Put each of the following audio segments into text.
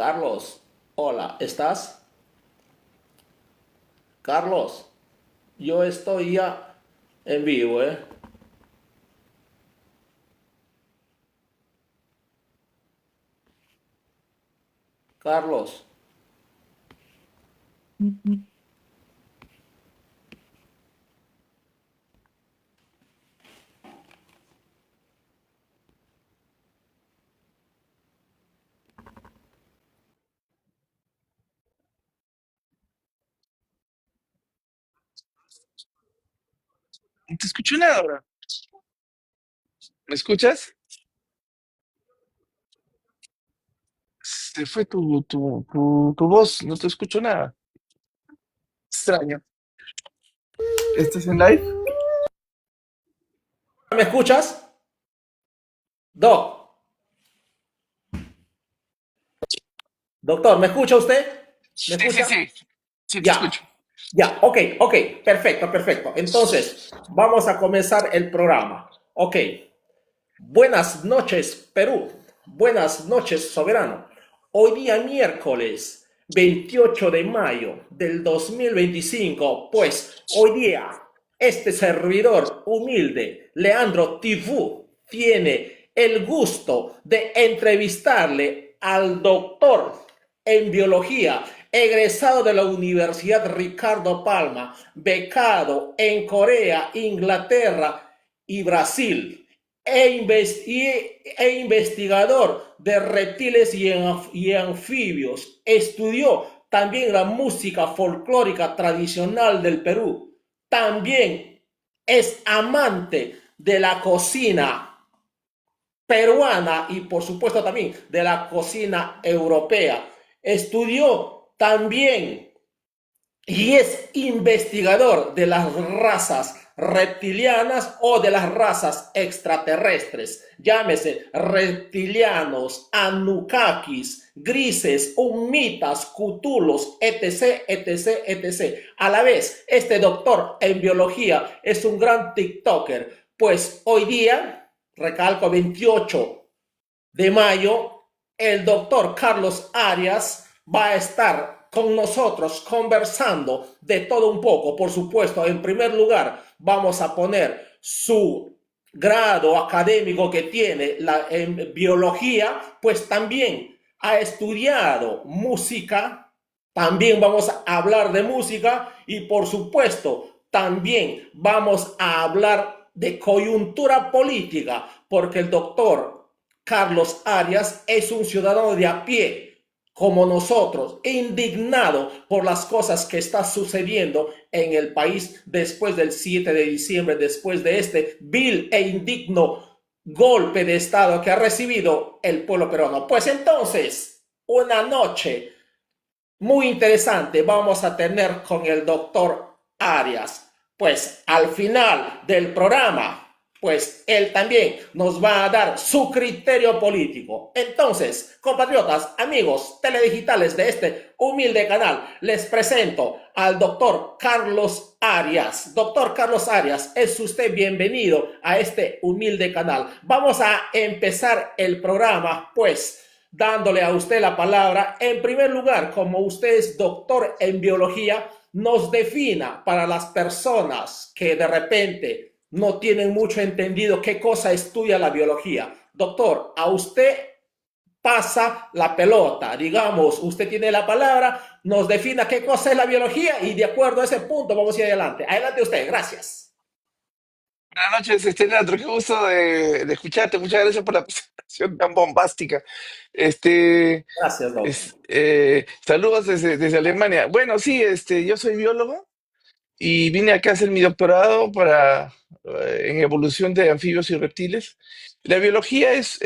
Carlos, hola, ¿estás? Carlos, yo estoy ya en vivo, ¿eh? Carlos, No te escucho nada ahora. ¿Me escuchas? Se fue tu voz, no te escucho nada. Extraño. ¿Estás en live? ¿me escuchas? Doc, doctor, ¿me escucha usted? ¿Me Sí, sí, escucha? sí. Sí, te Ya, escucho. ya, ok, perfecto, perfecto. Entonces, vamos a comenzar el programa. Ok, buenas noches, Perú. Buenas noches, soberano. Hoy día miércoles 28 de mayo del 2025, pues hoy día este servidor humilde, Leandro Tifú, tiene el gusto de entrevistarle al doctor en biología, egresado de la Universidad Ricardo Palma, becado en Corea, Inglaterra y Brasil, e investigador de reptiles y anfibios. Estudió también la música folclórica tradicional del Perú. También es amante de la cocina peruana y por supuesto también de la cocina europea. Estudió también y es investigador de las razas reptilianas o de las razas extraterrestres. Llámese reptilianos, anunnakis, grises, humitas, cutulos, etc, etc, etc. A la vez, este doctor en biología es un gran TikToker, pues hoy día, recalco 28 de mayo, el doctor Carlos Arias va a estar con nosotros conversando de todo un poco. Por supuesto, en primer lugar, vamos a poner su grado académico que tiene en biología, pues también ha estudiado música, también vamos a hablar de música y por supuesto también vamos a hablar de coyuntura política, porque el doctor Carlos Arias es un ciudadano de a pie, como nosotros, indignado por las cosas que está sucediendo en el país después del 7 de diciembre, después de este vil e indigno golpe de Estado que ha recibido el pueblo peruano. Pues entonces, una noche muy interesante vamos a tener con el doctor Arias. Pues al final del programa, pues él también nos va a dar su criterio político. Entonces, compatriotas, amigos teledigitales de este humilde canal, les presento al doctor Carlos Arias. Doctor Carlos Arias, es usted bienvenido a este humilde canal. Vamos a empezar el programa, pues dándole a usted la palabra. En primer lugar, como usted es doctor en biología, nos defina para las personas que de repente no tienen mucho entendido qué cosa estudia la biología. Doctor, a usted pasa la pelota, digamos, usted tiene la palabra, nos defina qué cosa es la biología y de acuerdo a ese punto vamos a ir adelante. Adelante usted, gracias. Buenas noches, Leandro. Qué gusto de escucharte. Muchas gracias por la presentación tan bombástica. Este, Gracias, doctor. saludos desde Alemania. Bueno, sí, yo soy biólogo y vine acá a hacer mi doctorado en evolución de anfibios y reptiles. La biología es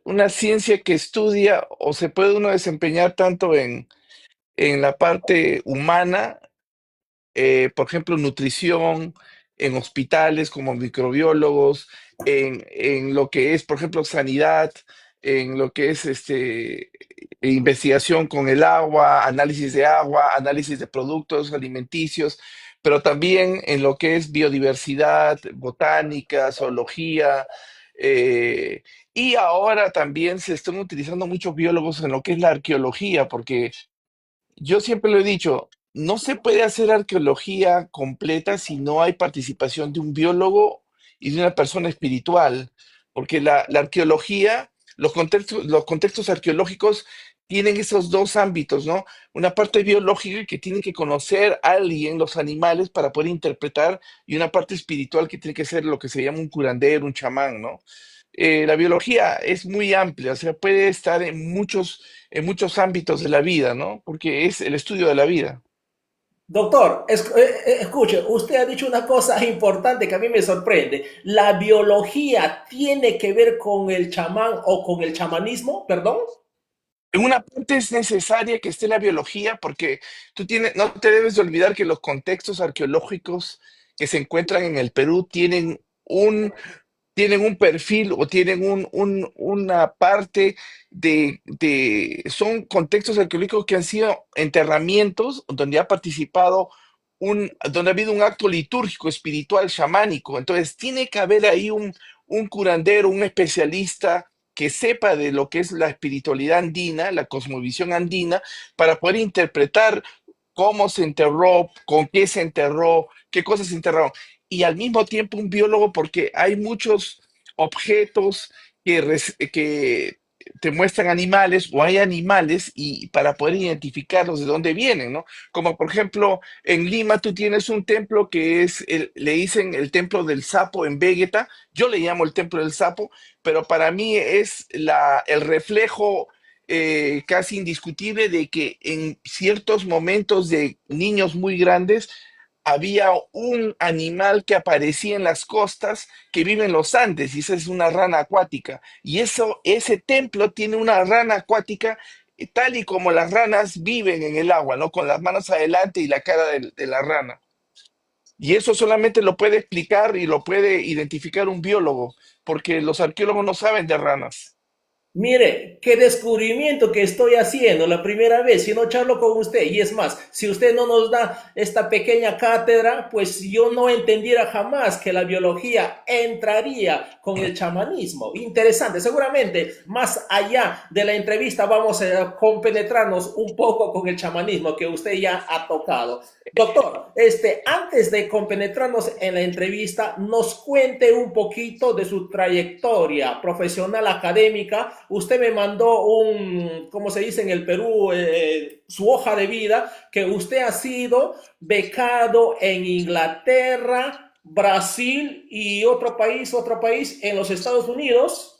una ciencia que estudia o se puede uno desempeñar tanto en la parte humana, por ejemplo, nutrición, en hospitales como microbiólogos, en lo que es, por ejemplo, sanidad, en lo que es investigación con el agua, análisis de productos alimenticios, pero también en lo que es biodiversidad, botánica, zoología. Eh, y ahora también se están utilizando muchos biólogos en lo que es la arqueología, porque yo siempre lo he dicho, no se puede hacer arqueología completa si no hay participación de un biólogo y de una persona espiritual, porque la arqueología, los contextos arqueológicos tienen esos dos ámbitos, ¿no? Una parte biológica que tiene que conocer a alguien, los animales, para poder interpretar, y una parte espiritual que tiene que ser lo que se llama un curandero, un chamán, ¿no? La biología es muy amplia, o sea, puede estar en muchos ámbitos de la vida, ¿no? Porque es el estudio de la vida. Doctor, escuche, usted ha dicho una cosa importante que a mí me sorprende. ¿La biología tiene que ver con el chamán o con el chamanismo? ¿Perdón? En una parte es necesaria que esté la biología porque no te debes de olvidar que los contextos arqueológicos que se encuentran en el Perú tienen un perfil o tienen una parte son contextos arqueológicos que han sido enterramientos donde ha participado donde ha habido un acto litúrgico, espiritual, chamánico. Entonces, tiene que haber ahí un curandero, un especialista que sepa de lo que es la espiritualidad andina, la cosmovisión andina, para poder interpretar cómo se enterró, con qué se enterró, qué cosas se enterraron y al mismo tiempo un biólogo porque hay muchos objetos que te muestran animales o hay animales y para poder identificarlos de dónde vienen, ¿no? Como por ejemplo, en Lima tú tienes un templo que le dicen el templo del sapo en Vegeta, yo le llamo el templo del sapo, pero para mí es el reflejo casi indiscutible de que en ciertos momentos de niños muy grandes había un animal que aparecía en las costas que vive en los Andes, y esa es una rana acuática. Y ese templo tiene una rana acuática tal y como las ranas viven en el agua, ¿no? Con las manos adelante y la cara de la rana. Y eso solamente lo puede explicar y lo puede identificar un biólogo, porque los arqueólogos no saben de ranas. Mire, qué descubrimiento que estoy haciendo la primera vez, si no charlo con usted. Y es más, si usted no nos da esta pequeña cátedra, pues yo no entendiera jamás que la biología entraría con el chamanismo. Interesante, seguramente más allá de la entrevista vamos a compenetrarnos un poco con el chamanismo que usted ya ha tocado. Doctor, antes de compenetrarnos en la entrevista, nos cuente un poquito de su trayectoria profesional académica. Usted me mandó como se dice en el Perú, su hoja de vida, que usted ha sido becado en Inglaterra, Brasil y otro país en los Estados Unidos.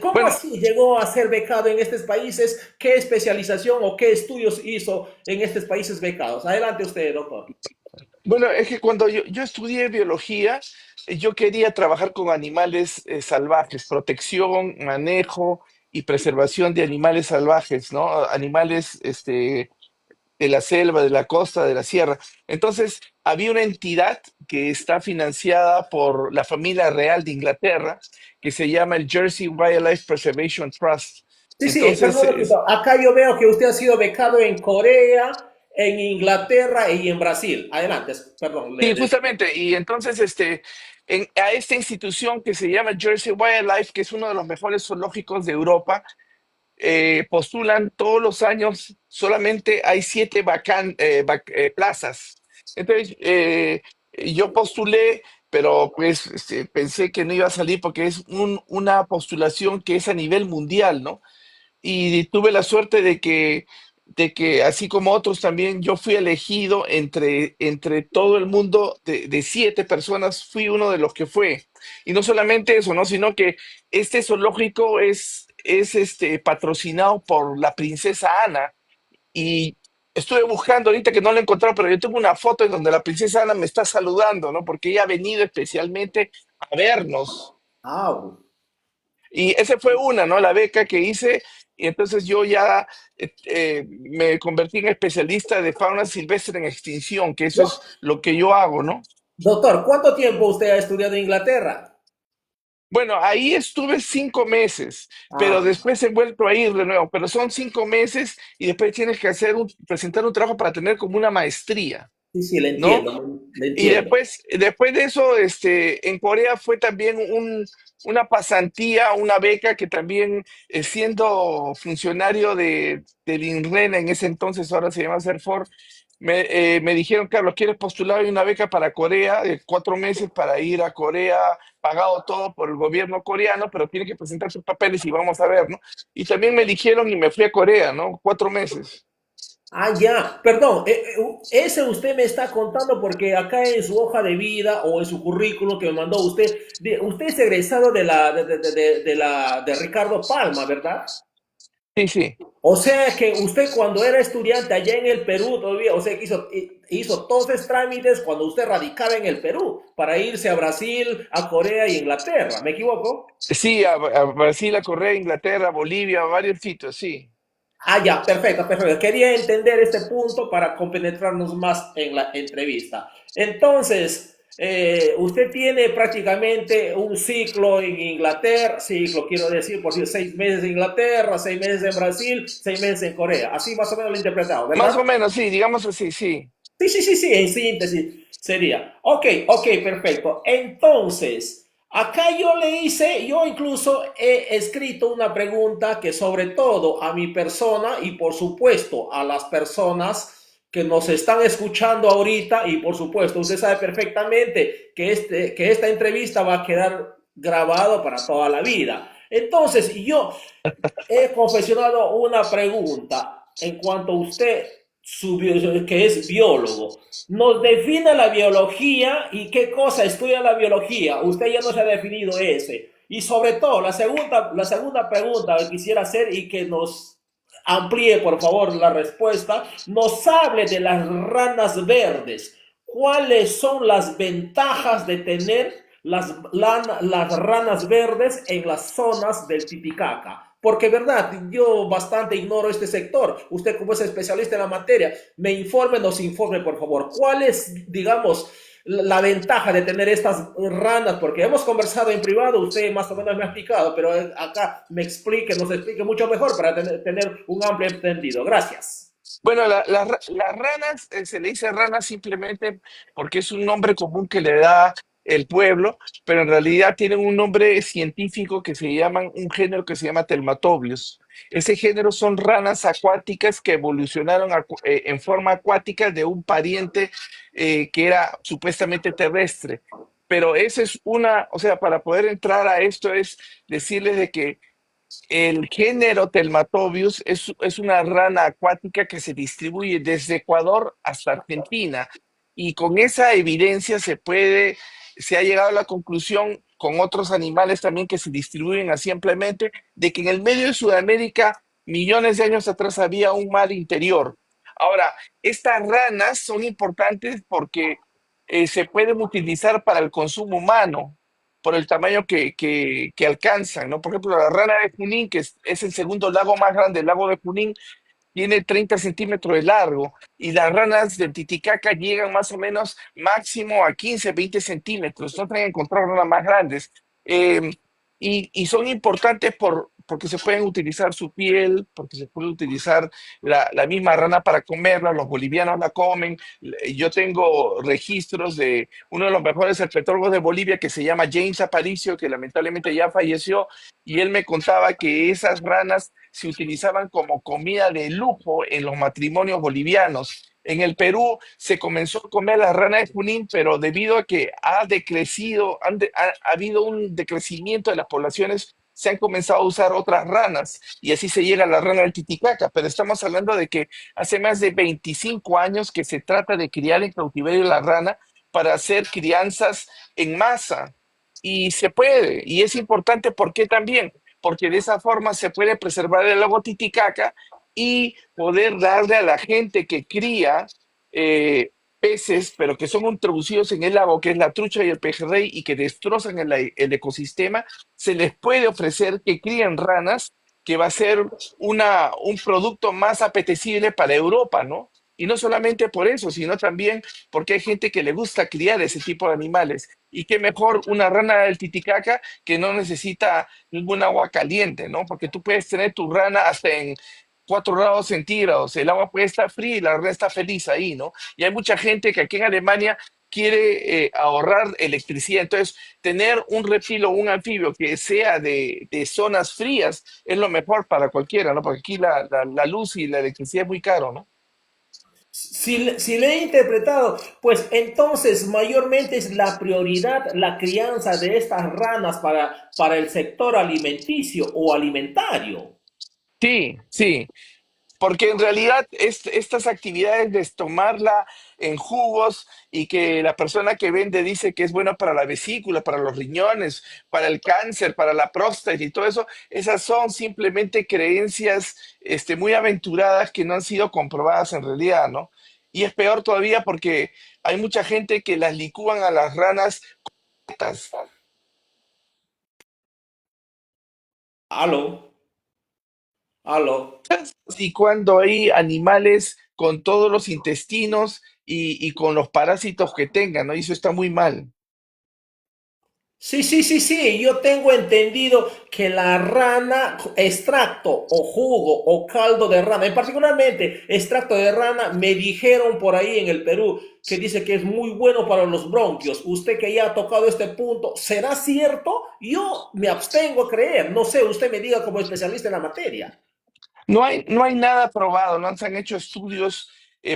¿Cómo Bueno, así llegó a ser becado en estos países? ¿Qué especialización o qué estudios hizo en estos países becados? Adelante usted, doctor. Bueno, es que cuando yo estudié biología, yo quería trabajar con animales salvajes, protección, manejo y preservación de animales salvajes, ¿no? Animales de la selva, de la costa, de la sierra. Entonces, había una entidad que está financiada por la familia real de Inglaterra, que se llama el Jersey Wildlife Preservation Trust. Sí, sí, Entonces, perdón, un poquito. Acá yo veo que usted ha sido becado en Corea, en Inglaterra y en Brasil. Adelante, perdón. sí, justamente, y entonces a esta institución que se llama Jersey Wildlife, que es uno de los mejores zoológicos de Europa, postulan todos los años, solamente hay 7 plazas. Entonces, yo postulé, pero pues pensé que no iba a salir porque es una postulación que es a nivel mundial, ¿no? Y tuve la suerte de que así como otros también, yo fui elegido entre todo el mundo de 7 personas, fui uno de los que fue. Y no solamente eso, ¿no? Sino que este zoológico es patrocinado por la princesa Ana. Y estuve buscando ahorita que no lo he encontrado, pero yo tengo una foto en donde la princesa Ana me está saludando, ¿no? Porque ella ha venido especialmente a vernos. Ah, Y esa fue una, ¿no? La beca que hice. Y entonces yo ya me convertí en especialista de fauna silvestre en extinción, que eso es lo que yo hago, ¿no? doctor, ¿cuánto tiempo usted ha estudiado en Inglaterra? Bueno, ahí estuve 5 meses, pero Ah, después he vuelto a ir de nuevo, pero son 5 meses y después tienes que presentar un trabajo para tener como una maestría, sí, sí, le ¿no? entiendo. Le Y entiendo. después de eso, en Corea fue también una pasantía, una beca que también, siendo funcionario del INREN en ese entonces, ahora se llama Serfor, me dijeron, Carlos, ¿quieres postular una beca para Corea de 4 meses para ir a Corea, pagado todo por el gobierno coreano, pero tiene que presentar sus papeles y vamos a ver, ¿no? Y también me dijeron y me fui a Corea, ¿no? 4 meses. Ah, ya, perdón, ese usted me está contando porque acá en su hoja de vida o en su currículum que me mandó usted, usted es egresado de Ricardo Palma, ¿verdad? Sí, sí. O sea que usted cuando era estudiante allá en el Perú todavía, o sea que hizo todos esos trámites cuando usted radicaba en el Perú para irse a Brasil, a Corea y Inglaterra, ¿me equivoco? Sí, a Brasil, a Corea, Inglaterra, Bolivia, a varios sitios, sí. Ah, ya, perfecto, perfecto. Quería entender este punto para compenetrarnos más en la entrevista. Entonces, usted tiene prácticamente un ciclo en Inglaterra, ciclo quiero decir, por decir 6 meses en Inglaterra, 6 meses en Brasil, 6 meses en Corea. Así más o menos lo he interpretado, Más o ¿verdad? menos, sí, digamos así, sí. Sí, sí, sí, sí, en síntesis sería. Ok, ok, perfecto. Entonces, acá yo incluso he escrito una pregunta que sobre todo a mi persona y por supuesto a las personas que nos están escuchando ahorita y por supuesto usted sabe perfectamente que, que esta entrevista va a quedar grabado para toda la vida. Entonces, yo he confesionado una pregunta en cuanto a usted, que es biólogo. Nos define la biología y qué cosa estudia la biología. Usted ya nos ha definido ese. Y sobre todo, la segunda pregunta que quisiera hacer y que nos amplíe, por favor, la respuesta, nos hable de las ranas verdes. ¿Cuáles son las ventajas de tener las ranas verdes en las zonas del Titicaca? Porque, verdad, yo bastante ignoro este sector. Usted, como es especialista en la materia, nos informe, por favor. ¿Cuál es, digamos, la ventaja de tener estas ranas? Porque hemos conversado en privado, usted más o menos me ha explicado, pero acá nos explique mucho mejor para tener un amplio entendido. Gracias. Bueno, las ranas, se le dice ranas simplemente porque es un nombre común que le da el pueblo, pero en realidad tienen un nombre científico que se llaman, un género que se llama Telmatobius. Ese género son ranas acuáticas que evolucionaron en forma acuática de un pariente, que era supuestamente terrestre. Pero esa es una, o sea, para poder entrar a esto es decirles de que el género Telmatobius es una rana acuática que se distribuye desde Ecuador hasta Argentina. Y con esa evidencia se ha llegado a la conclusión con otros animales también que se distribuyen así ampliamente, de que en el medio de Sudamérica, millones de años atrás, había un mar interior. Ahora, estas ranas son importantes porque, se pueden utilizar para el consumo humano por el tamaño que alcanzan, ¿no? Por ejemplo, la rana de Junín, que es el segundo lago más grande, el lago de Junín, tiene 30 centímetros de largo y las ranas del Titicaca llegan más o menos máximo a 15, 20 centímetros. No pueden encontrar ranas más grandes. Eh, y son importantes porque se pueden utilizar su piel, porque se puede utilizar la misma rana para comerla, los bolivianos la comen. Yo tengo registros de uno de los mejores herpetólogos de Bolivia que se llama James Aparicio, que lamentablemente ya falleció, y él me contaba que esas ranas se utilizaban como comida de lujo en los matrimonios bolivianos. En el Perú se comenzó a comer la rana de Junín, pero debido a que ha decrecido, ha habido un decrecimiento de las poblaciones, se han comenzado a usar otras ranas y así se llega a la rana del Titicaca. Pero estamos hablando de que hace más de 25 años que se trata de criar en cautiverio la rana para hacer crianzas en masa. Y se puede, y es importante porque también, porque de esa forma se puede preservar el lago Titicaca y poder darle a la gente que cría, eh, peces, pero que son introducidos en el lago, que es la trucha y el pejerrey, y que destrozan el ecosistema, se les puede ofrecer que críen ranas, que va a ser un producto más apetecible para Europa, ¿no? Y no solamente por eso, sino también porque hay gente que le gusta criar ese tipo de animales. Y qué mejor una rana del Titicaca que no necesita ningún agua caliente, ¿no? Porque tú puedes tener tu rana hasta en 4 grados centígrados, el agua puede estar fría y la rana está feliz ahí, ¿no? Y hay mucha gente que aquí en Alemania quiere ahorrar electricidad. Entonces, tener un reptil o un anfibio que sea de zonas frías es lo mejor para cualquiera, ¿no? Porque aquí la luz y la electricidad es muy caro, ¿no? Si le he interpretado, pues entonces mayormente es la prioridad la crianza de estas ranas para el sector alimenticio o alimentario. Sí, sí. Porque en realidad estas actividades de tomarla en jugos y que la persona que vende dice que es buena para la vesícula, para los riñones, para el cáncer, para la próstata y todo eso, esas son simplemente creencias muy aventuradas que no han sido comprobadas en realidad, ¿no? Y es peor todavía porque hay mucha gente que las licúan a las ranas. Aló, aló. Y cuando hay animales con todos los intestinos y con los parásitos que tengan, ¿no? Y eso está muy mal. Sí, sí, sí, sí, yo tengo entendido que la rana, extracto o jugo o caldo de rana, en particularmente extracto de rana, me dijeron por ahí en el Perú que dice que es muy bueno para los bronquios. Usted que ya ha tocado este punto, ¿será cierto? Yo me abstengo a creer, no sé, usted me diga como especialista en la materia. No hay nada probado, no se han hecho estudios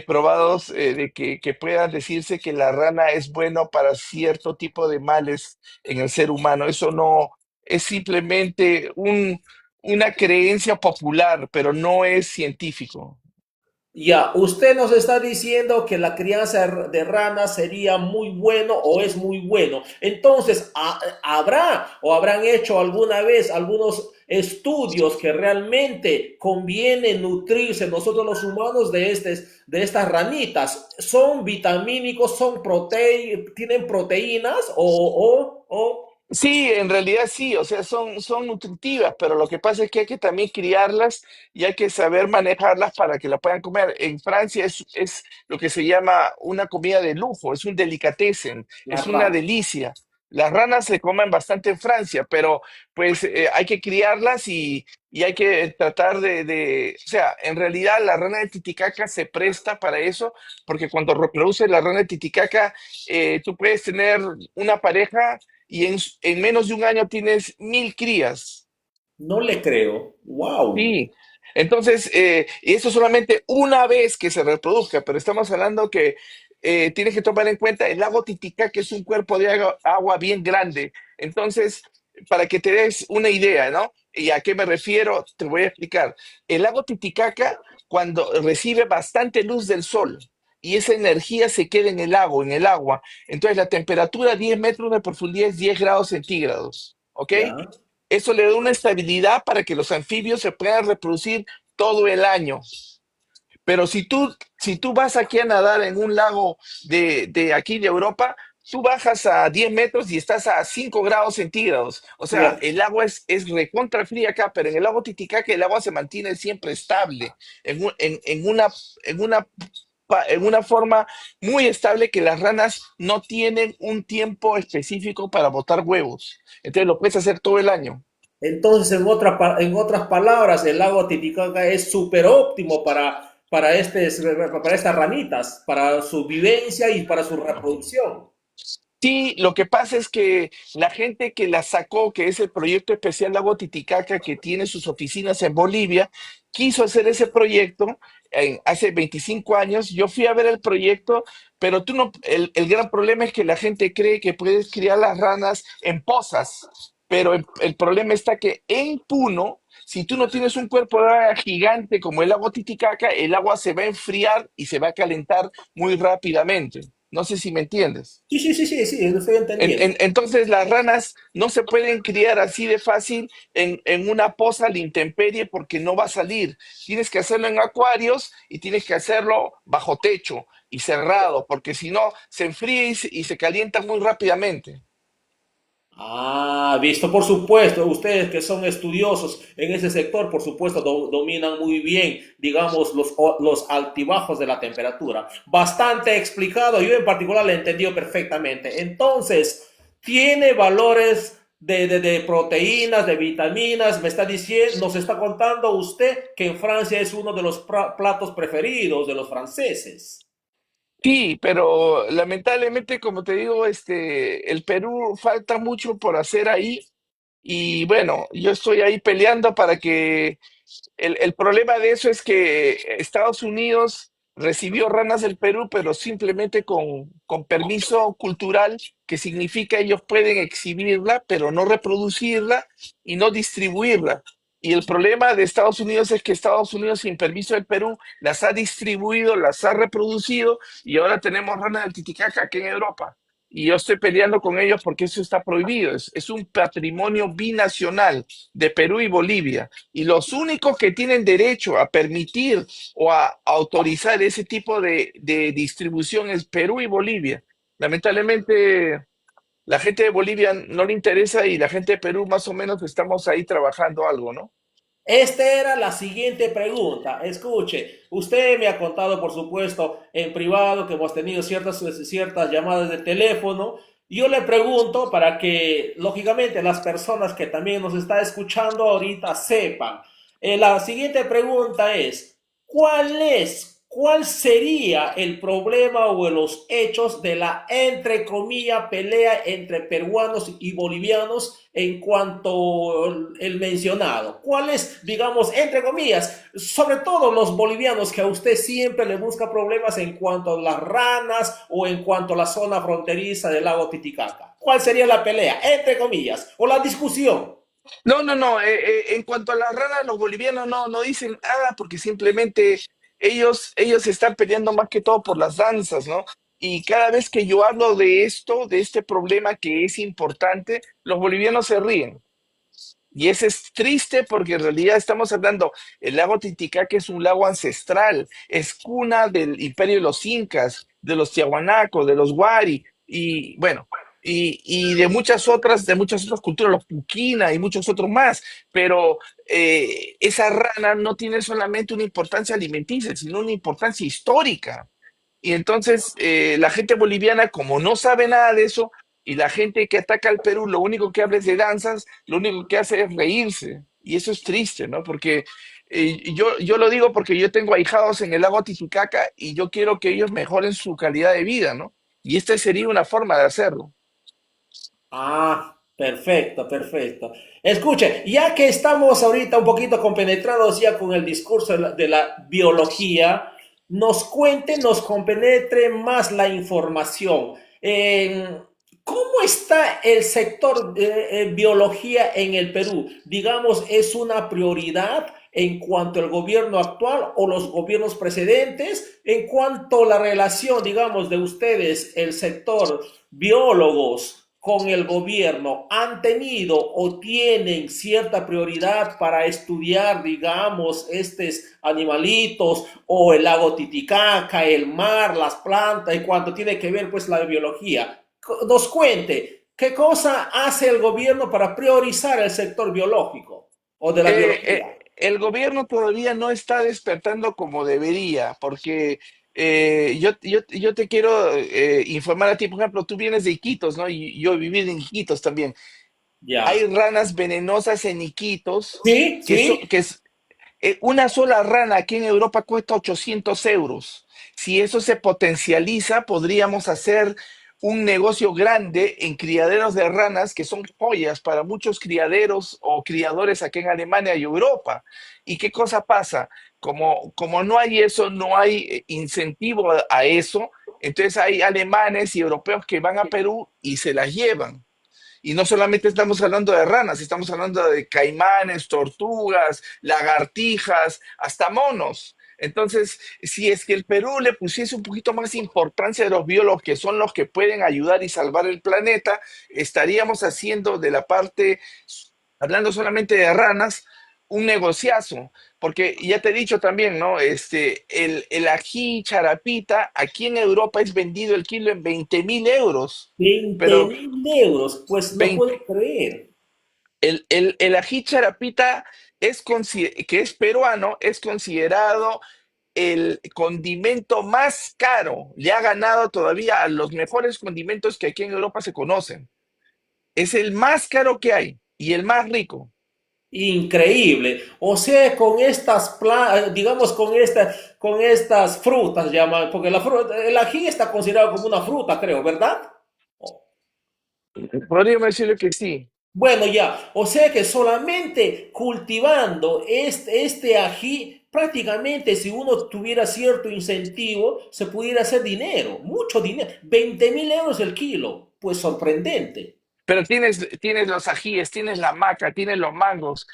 probados de que pueda decirse que la rana es bueno para cierto tipo de males en el ser humano. Eso no es simplemente una creencia popular, pero no es científico. Ya, usted nos está diciendo que la crianza de ranas sería muy bueno o es muy bueno. Entonces, ¿habrá o habrán hecho alguna vez algunos estudios que realmente conviene nutrirse nosotros los humanos de estas ranitas? ¿Son vitamínicos, tienen proteínas o? Sí, en realidad sí, o sea, son nutritivas, pero lo que pasa es que hay que también criarlas y hay que saber manejarlas para que la puedan comer. En Francia es lo que se llama una comida de lujo, es un delicatessen, La es una rana. delicia. Las ranas se comen bastante en Francia, pero pues hay que criarlas y hay que tratar o sea, en realidad la rana de Titicaca se presta para eso, porque cuando reproduce la rana de Titicaca, tú puedes tener una pareja y en menos de un año tienes 1.000 crías. No le creo. Wow. Sí. Entonces, y eso solamente una vez que se reproduzca, pero estamos hablando que tienes que tomar en cuenta el lago Titicaca, que es un cuerpo de agua bien grande. Entonces, para que te des una idea, ¿no? ¿Y a qué me refiero? Te voy a explicar. El lago Titicaca, cuando recibe bastante luz del sol y esa energía se queda en el lago, en el agua, entonces la temperatura a 10 metros de profundidad es 10 grados centígrados, ¿ok? Ya. Eso le da una estabilidad para que los anfibios se puedan reproducir todo el año. Pero si tú vas aquí a nadar en un lago de aquí de Europa, tú bajas a 10 metros y estás a 5 grados centígrados. O sea, Ya. el agua es recontra fría acá, pero en el lago Titicaca el agua se mantiene siempre estable, en una forma muy estable que las ranas no tienen un tiempo específico para botar huevos. Entonces lo puedes hacer todo el año. Entonces, en otras palabras, el lago Titicaca es súper óptimo para estas ranitas, para su vivencia y para su reproducción. Sí, lo que pasa es que la gente que la sacó, que es el proyecto especial Lago Titicaca, que tiene sus oficinas en Bolivia, quiso hacer ese proyecto hace 25 años. Yo fui a ver el proyecto, pero tú no, el gran problema es que la gente cree que puedes criar las ranas en pozas, pero el problema está que en Puno, si tú no tienes un cuerpo de agua gigante como el lago Titicaca, el agua se va a enfriar y se va a calentar muy rápidamente. No sé si me entiendes. Sí, sí, sí, sí, sí, lo estoy entendiendo. Entonces las ranas no se pueden criar así de fácil en una poza a la intemperie porque no va a salir. Tienes que hacerlo en acuarios y tienes que hacerlo bajo techo y cerrado, porque si no se enfría y se calienta muy rápidamente. Ah, visto, por supuesto, ustedes que son estudiosos en ese sector, por supuesto, dominan muy bien, digamos, los altibajos de la temperatura. Bastante explicado, yo en particular le he entendido perfectamente. Entonces, tiene valores de proteínas, de vitaminas, me está diciendo, nos está contando usted que en Francia es uno de los platos preferidos de los franceses. Sí, pero lamentablemente, como te digo, el Perú falta mucho por hacer ahí. Y bueno, yo estoy ahí peleando para que el problema de eso es que Estados Unidos recibió ranas del Perú, pero simplemente con permiso cultural, que significa ellos pueden exhibirla, pero no reproducirla y no distribuirla. Y el problema de Estados Unidos es que Estados Unidos, sin permiso del Perú, las ha distribuido, las ha reproducido y ahora tenemos ranas del Titicaca aquí en Europa. Y yo estoy peleando con ellos porque eso está prohibido. Es un patrimonio binacional de Perú y Bolivia. Y los únicos que tienen derecho a permitir o a autorizar ese tipo de distribución es Perú y Bolivia. Lamentablemente, la gente de Bolivia no le interesa y la gente de Perú más o menos estamos ahí trabajando algo, ¿no? Esta era la siguiente pregunta. Escuche, usted me ha contado, por supuesto, en privado que hemos tenido ciertas llamadas de teléfono. Yo le pregunto para que, lógicamente, las personas que también nos están escuchando ahorita sepan. La siguiente pregunta es, cuál sería el problema o los hechos de la, entre comillas, pelea entre peruanos y bolivianos en cuanto el mencionado? ¿Cuál es, digamos, entre comillas, sobre todo los bolivianos que a usted siempre le busca problemas en cuanto a las ranas o en cuanto a la zona fronteriza del lago Titicaca? ¿Cuál sería la pelea, entre comillas, o la discusión? No, no, no. En cuanto a las ranas, los bolivianos no dicen nada porque simplemente ellos están peleando más que todo por las danzas, ¿no? Y cada vez que yo hablo de esto, de este problema que es importante, los bolivianos se ríen. Y eso es triste porque en realidad estamos hablando, el lago Titicaca es un lago ancestral, es cuna del imperio de los incas, de los tiahuanacos, de los huari, y bueno, y de muchas otras culturas, los puquina y muchos otros más, pero esa rana no tiene solamente una importancia alimenticia, sino una importancia histórica. Y entonces la gente boliviana, como no sabe nada de eso, y la gente que ataca al Perú, lo único que habla es de danzas, lo único que hace es reírse. Y eso es triste, ¿no? Porque yo lo digo porque yo tengo ahijados en el lago Titicaca y yo quiero que ellos mejoren su calidad de vida, ¿no? Y esta sería una forma de hacerlo. Ah, perfecto, perfecto. Escuche, ya que estamos ahorita un poquito compenetrados ya con el discurso de la biología, nos compenetre más la información. ¿Cómo está el sector biología en el Perú? Digamos, ¿es una prioridad en cuanto al gobierno actual o los gobiernos precedentes? En cuanto a la relación, digamos, de ustedes, el sector biólogos con el gobierno, ¿han tenido o tienen cierta prioridad para estudiar, digamos, estos animalitos o el lago Titicaca, el mar, las plantas, y cuanto tiene que ver pues la biología? Nos cuente, ¿qué cosa hace el gobierno para priorizar el sector biológico o de la biología? El gobierno todavía no está despertando como debería, porque yo te quiero informar a ti, por ejemplo, tú vienes de Iquitos, ¿no? Y yo viví en Iquitos también. Hay Ya. ranas venenosas en Iquitos, Sí, que, so- sí. que es, una sola rana aquí en Europa cuesta 800 euros. Si eso se potencializa, podríamos hacer un negocio grande en criaderos de ranas que son joyas para muchos criaderos o criadores aquí en Alemania y Europa. ¿Y qué cosa pasa? Como no hay eso, no hay incentivo a eso, entonces hay alemanes y europeos que van a Perú y se las llevan. Y no solamente estamos hablando de ranas, estamos hablando de caimanes, tortugas, lagartijas, hasta monos. Entonces, si es que el Perú le pusiese un poquito más importancia a los biólogos, que son los que pueden ayudar y salvar el planeta, estaríamos haciendo de la parte, hablando solamente de ranas, un negociazo. Porque ya te he dicho también, ¿no? El ají charapita, aquí en Europa es vendido el kilo en 20.000 euros. veinte Pero mil euros, pues no 20 puedo creer. el ají charapita que es peruano, es considerado el condimento más caro. Le ha ganado todavía a los mejores condimentos que aquí en Europa se conocen. Es el más caro que hay y el más rico. Increíble. O sea, con digamos, con estas frutas, llaman, porque el ají está considerado como una fruta, creo, ¿verdad? Podríamos decirle que sí. Bueno, ya, o sea que solamente cultivando este ají, prácticamente si uno tuviera cierto incentivo, se pudiera hacer dinero, mucho dinero, 20.000 euros el kilo, pues sorprendente. Pero tienes los ajíes, tienes la maca, tienes los mangos.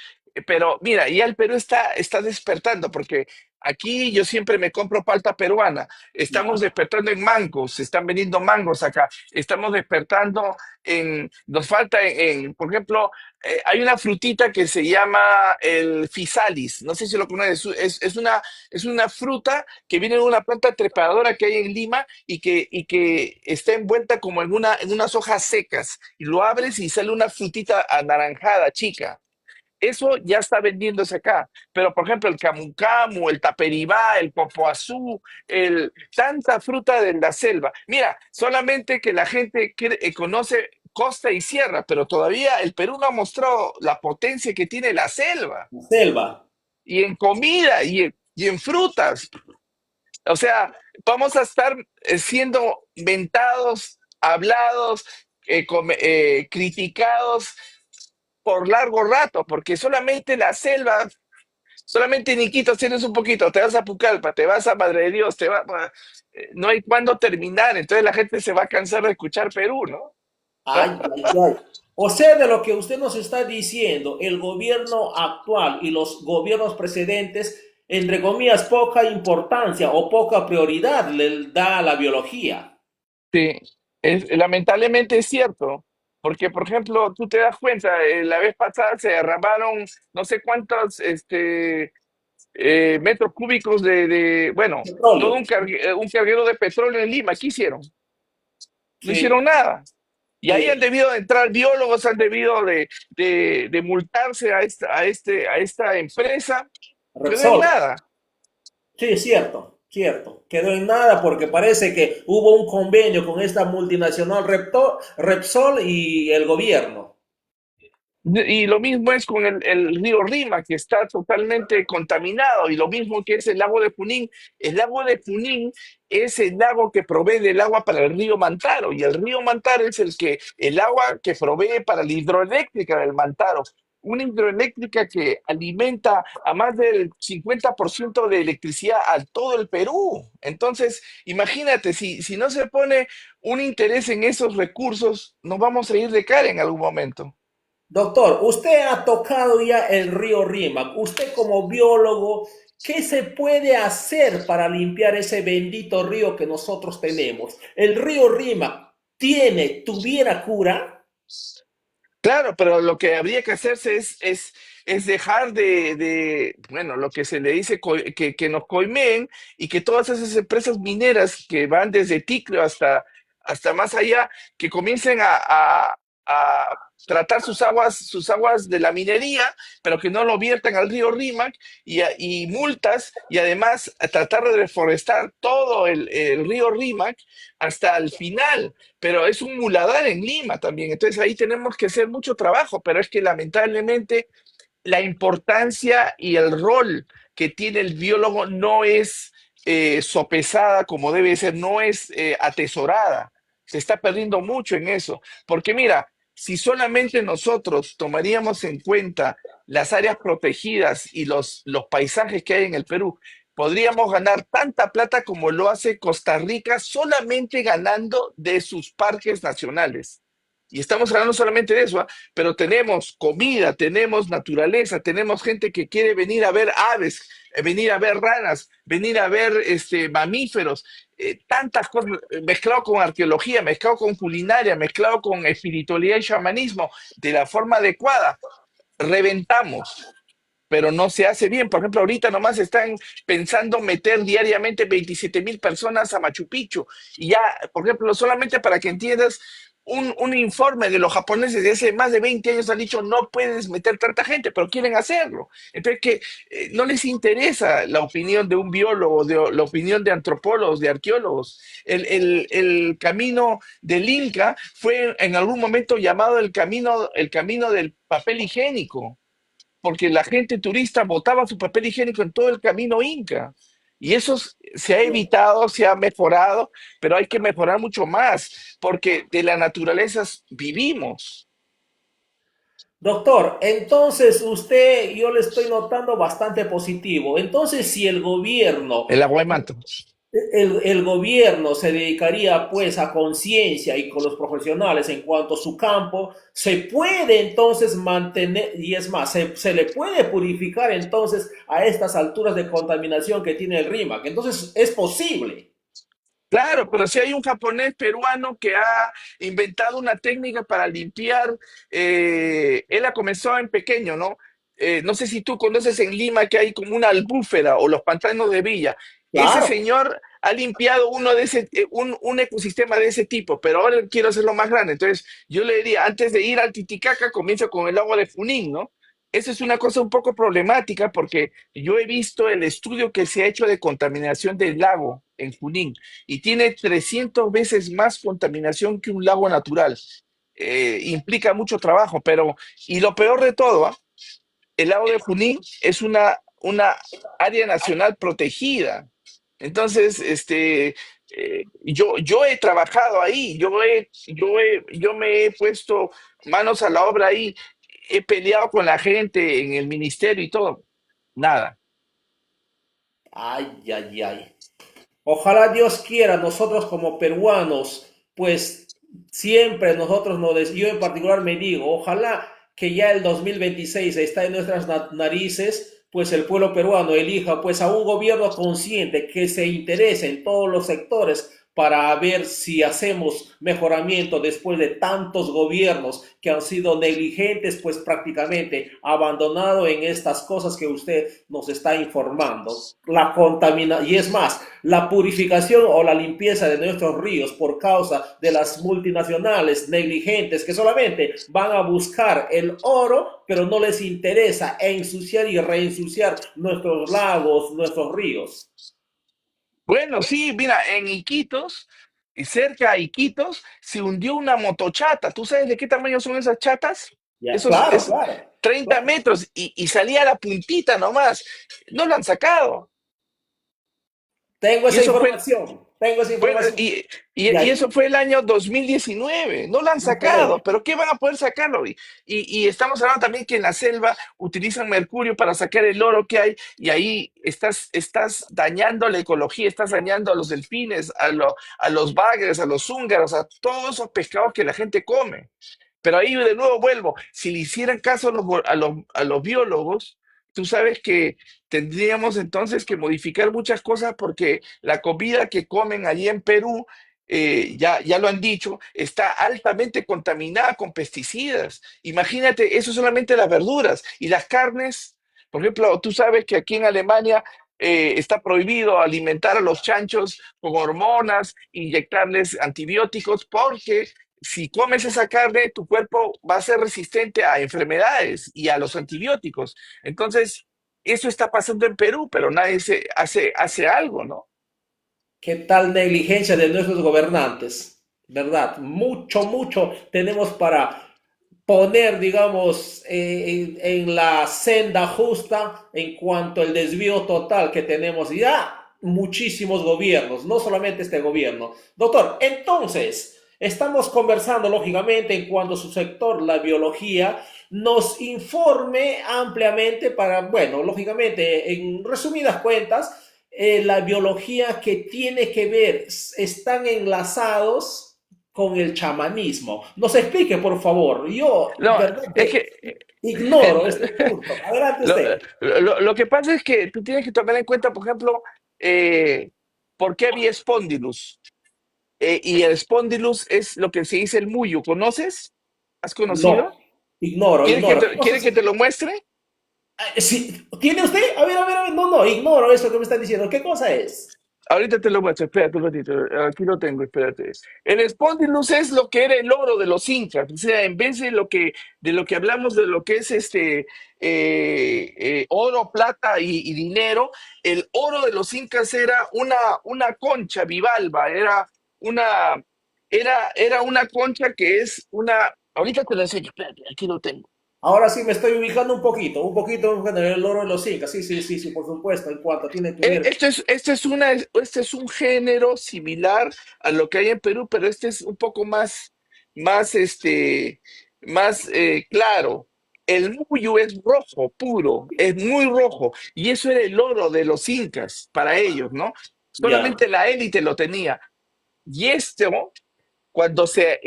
Pero mira, ya el Perú está despertando, porque aquí yo siempre me compro palta peruana. Estamos Ya, despertando en mangos, se están vendiendo mangos acá. Estamos despertando nos falta por ejemplo, hay una frutita que se llama el physalis. No sé si lo conoces, es una fruta que viene de una planta trepadora que hay en Lima y que está envuelta como en unas hojas secas. Y lo abres y sale una frutita anaranjada, chica. Eso ya está vendiéndose acá. Pero, por ejemplo, el camu camu, el taperibá, el popoazú, tanta fruta de la selva. Mira, solamente que la gente conoce costa y sierra, pero todavía el Perú no ha mostrado la potencia que tiene la selva. la selva. Y en comida y en frutas. O sea, vamos a estar siendo mentados, hablados, criticados por largo rato, porque solamente la selva, solamente en Iquitos tienes un poquito, te vas a Pucallpa, te vas a Madre de Dios, no hay cuándo terminar, entonces la gente se va a cansar de escuchar Perú, ¿no? Ay, ay, ay. O sea, de lo que usted nos está diciendo, el gobierno actual y los gobiernos precedentes, entre comillas, poca importancia o poca prioridad le da a la biología. Sí, lamentablemente es cierto, porque por ejemplo, tú te das cuenta, la vez pasada se derramaron no sé cuántos metros cúbicos bueno, todo Petróleo. un carguero de petróleo en Lima. ¿Qué hicieron? No Sí, hicieron nada. Y ahí han sí. debido de entrar biólogos, han debido de multarse a esta empresa. Quedó en Repsol. nada. Sí, cierto, cierto. Quedó en nada porque parece que hubo un convenio con esta multinacional Repsol y el gobierno. Y lo mismo es con el río Rima, que está totalmente contaminado, y lo mismo que es el lago de Junín. El lago de Junín es el lago que provee del agua para el río Mantaro, y el río Mantaro es el agua que provee para la hidroeléctrica del Mantaro. Una hidroeléctrica que alimenta a más del 50% de electricidad a todo el Perú. Entonces, imagínate, si no se pone un interés en esos recursos, nos vamos a ir de cara en algún momento. Doctor, usted ha tocado ya el río Rímac. Usted como biólogo, ¿qué se puede hacer para limpiar ese bendito río que nosotros tenemos? ¿El río Rímac tuviera cura? Claro, pero lo que habría que hacerse es dejar bueno, lo que se le dice que nos coimeen, y que todas esas empresas mineras que van desde Ticlio hasta más allá, que comiencen a tratar sus aguas de la minería, pero que no lo viertan al río Rímac, y multas, y además a tratar de reforestar todo el río Rímac hasta el final. Pero es un muladar en Lima también. Entonces ahí tenemos que hacer mucho trabajo, pero es que lamentablemente la importancia y el rol que tiene el biólogo no es sopesada como debe ser, no es atesorada. Se está perdiendo mucho en eso, porque mira, si solamente nosotros tomaríamos en cuenta las áreas protegidas y los paisajes que hay en el Perú, podríamos ganar tanta plata como lo hace Costa Rica solamente ganando de sus parques nacionales. Y estamos hablando solamente de eso, ¿ah? Pero tenemos comida, tenemos naturaleza, tenemos gente que quiere venir a ver aves, venir a ver ranas, venir a ver mamíferos, tantas cosas, mezclado con arqueología, mezclado con culinaria, mezclado con espiritualidad y chamanismo, de la forma adecuada. Reventamos, pero no se hace bien. Por ejemplo, ahorita nomás están pensando meter diariamente 27.000 personas a Machu Picchu. Y ya, por ejemplo, solamente para que entiendas, un informe de los japoneses de hace más de 20 años han dicho no puedes meter tanta gente, pero quieren hacerlo. Entonces, que no les interesa la opinión de un biólogo, la opinión de antropólogos, de arqueólogos. El camino del Inca fue en algún momento llamado el camino del papel higiénico, porque la gente turista botaba su papel higiénico en todo el camino inca. Y eso se ha evitado, se ha mejorado, pero hay que mejorar mucho más, porque de la naturaleza vivimos. Doctor, entonces usted, yo le estoy notando bastante positivo. Entonces, si el gobierno, El agua de manto. el gobierno se dedicaría pues a conciencia y con los profesionales en cuanto a su campo, se puede entonces mantener, y es más, se le puede purificar entonces a estas alturas de contaminación que tiene el RIMAC. Entonces, es posible. Claro, pero si hay un japonés peruano que ha inventado una técnica para limpiar, él ha comenzado en pequeño, ¿no? No sé si tú conoces en Lima que hay como una albúfera o los pantanos de Villa. Ese Claro. señor ha limpiado uno de ese, un ecosistema de ese tipo, pero ahora quiero hacerlo más grande. Entonces, yo le diría, antes de ir al Titicaca, comienza con el agua de Junín, ¿no? Esa es una cosa un poco problemática porque yo he visto el estudio que se ha hecho de contaminación del lago en Junín y tiene 300 veces más contaminación que un lago natural. Implica mucho trabajo, pero, y lo peor de todo, ¿ah? El lago de Junín es una área nacional protegida. Entonces, yo he trabajado ahí, yo me he puesto manos a la obra ahí, he peleado con la gente en el ministerio y todo. Nada. Ay, ay, ay. Ojalá Dios quiera, nosotros como peruanos, pues siempre nosotros yo en particular me digo, ojalá que ya el 2026 está en nuestras narices, pues el pueblo peruano elija pues a un gobierno consciente que se interese en todos los sectores para ver si hacemos mejoramiento después de tantos gobiernos que han sido negligentes, pues prácticamente abandonado en estas cosas que usted nos está informando. La contaminación, y es más, la purificación o la limpieza de nuestros ríos por causa de las multinacionales negligentes que solamente van a buscar el oro, pero no les interesa ensuciar y reensuciar nuestros lagos, nuestros ríos. Bueno, sí, mira, en Iquitos, y cerca a Iquitos, se hundió una motochata. ¿Tú sabes de qué tamaño son esas chatas? Ya, Esos claro, es claro, 30 claro. metros y salía la puntita nomás. No lo han sacado. Tengo Y esa eso fue, información, tengo esa bueno, información. y Y eso ahí, fue el año 2019. No lo han no puede. sacado, pero ¿qué van a poder sacarlo? Y estamos hablando también que en la selva utilizan mercurio para sacar el oro que hay y ahí estás dañando la ecología, estás dañando a los delfines, a los bagres, a los húngaros, a todos esos pescados que la gente come. Pero ahí de nuevo vuelvo, si le hicieran caso a los biólogos, tú sabes que tendríamos entonces que modificar muchas cosas porque la comida que comen allí en Perú, ya lo han dicho, está altamente contaminada con pesticidas. Imagínate, eso solamente las verduras y las carnes. Por ejemplo, tú sabes que aquí en Alemania está prohibido alimentar a los chanchos con hormonas, inyectarles antibióticos, porque si comes esa carne, tu cuerpo va a ser resistente a enfermedades y a los antibióticos. Entonces, eso está pasando en Perú, pero nadie hace algo, ¿no? ¿Qué tal negligencia de nuestros gobernantes? ¿Verdad? Mucho, mucho tenemos para poner, digamos, en la senda justa en cuanto al desvío total que tenemos ya muchísimos gobiernos, no solamente este gobierno. Doctor, entonces, estamos conversando lógicamente en cuanto a su sector, la biología, nos informe ampliamente para, bueno, lógicamente, en resumidas cuentas, la biología que tiene que ver, están enlazados con el chamanismo. Nos explique, por favor. Yo, No, verdad es que que ignoro este punto. Adelante lo, usted. lo que pasa es que tú tienes que tomar en cuenta, por ejemplo, eh, por qué había espondilus. Y el espondilus es lo que se dice el muyo. ¿Conoces? ¿Has conocido? No, ignoro, ignoro. ¿Qué cosa ¿Quieres que es? te lo muestre? ¿Tiene usted? A ver, no, no, ignoro eso que me están diciendo. ¿Qué cosa es? Ahorita te lo muestro, espérate un ratito, aquí lo tengo, espérate. El espondylus es lo que era el oro de los incas, o sea, en vez de lo que hablamos de lo que es oro, plata y dinero, el oro de los incas era una concha bivalva, era una concha que es ahorita te lo enseño, espérate, aquí lo tengo. Ahora sí me estoy ubicando un poquito en el loro de los incas. Sí, sí, sí, sí, por supuesto, en cuanto tiene que ver. Este es un género similar a lo que hay en Perú, pero este es un poco más, más claro. El muyu es rojo, puro, es muy rojo, y eso era el oro de los incas para ellos, ¿no? Ya. Solamente la élite lo tenía. Y esto cuando se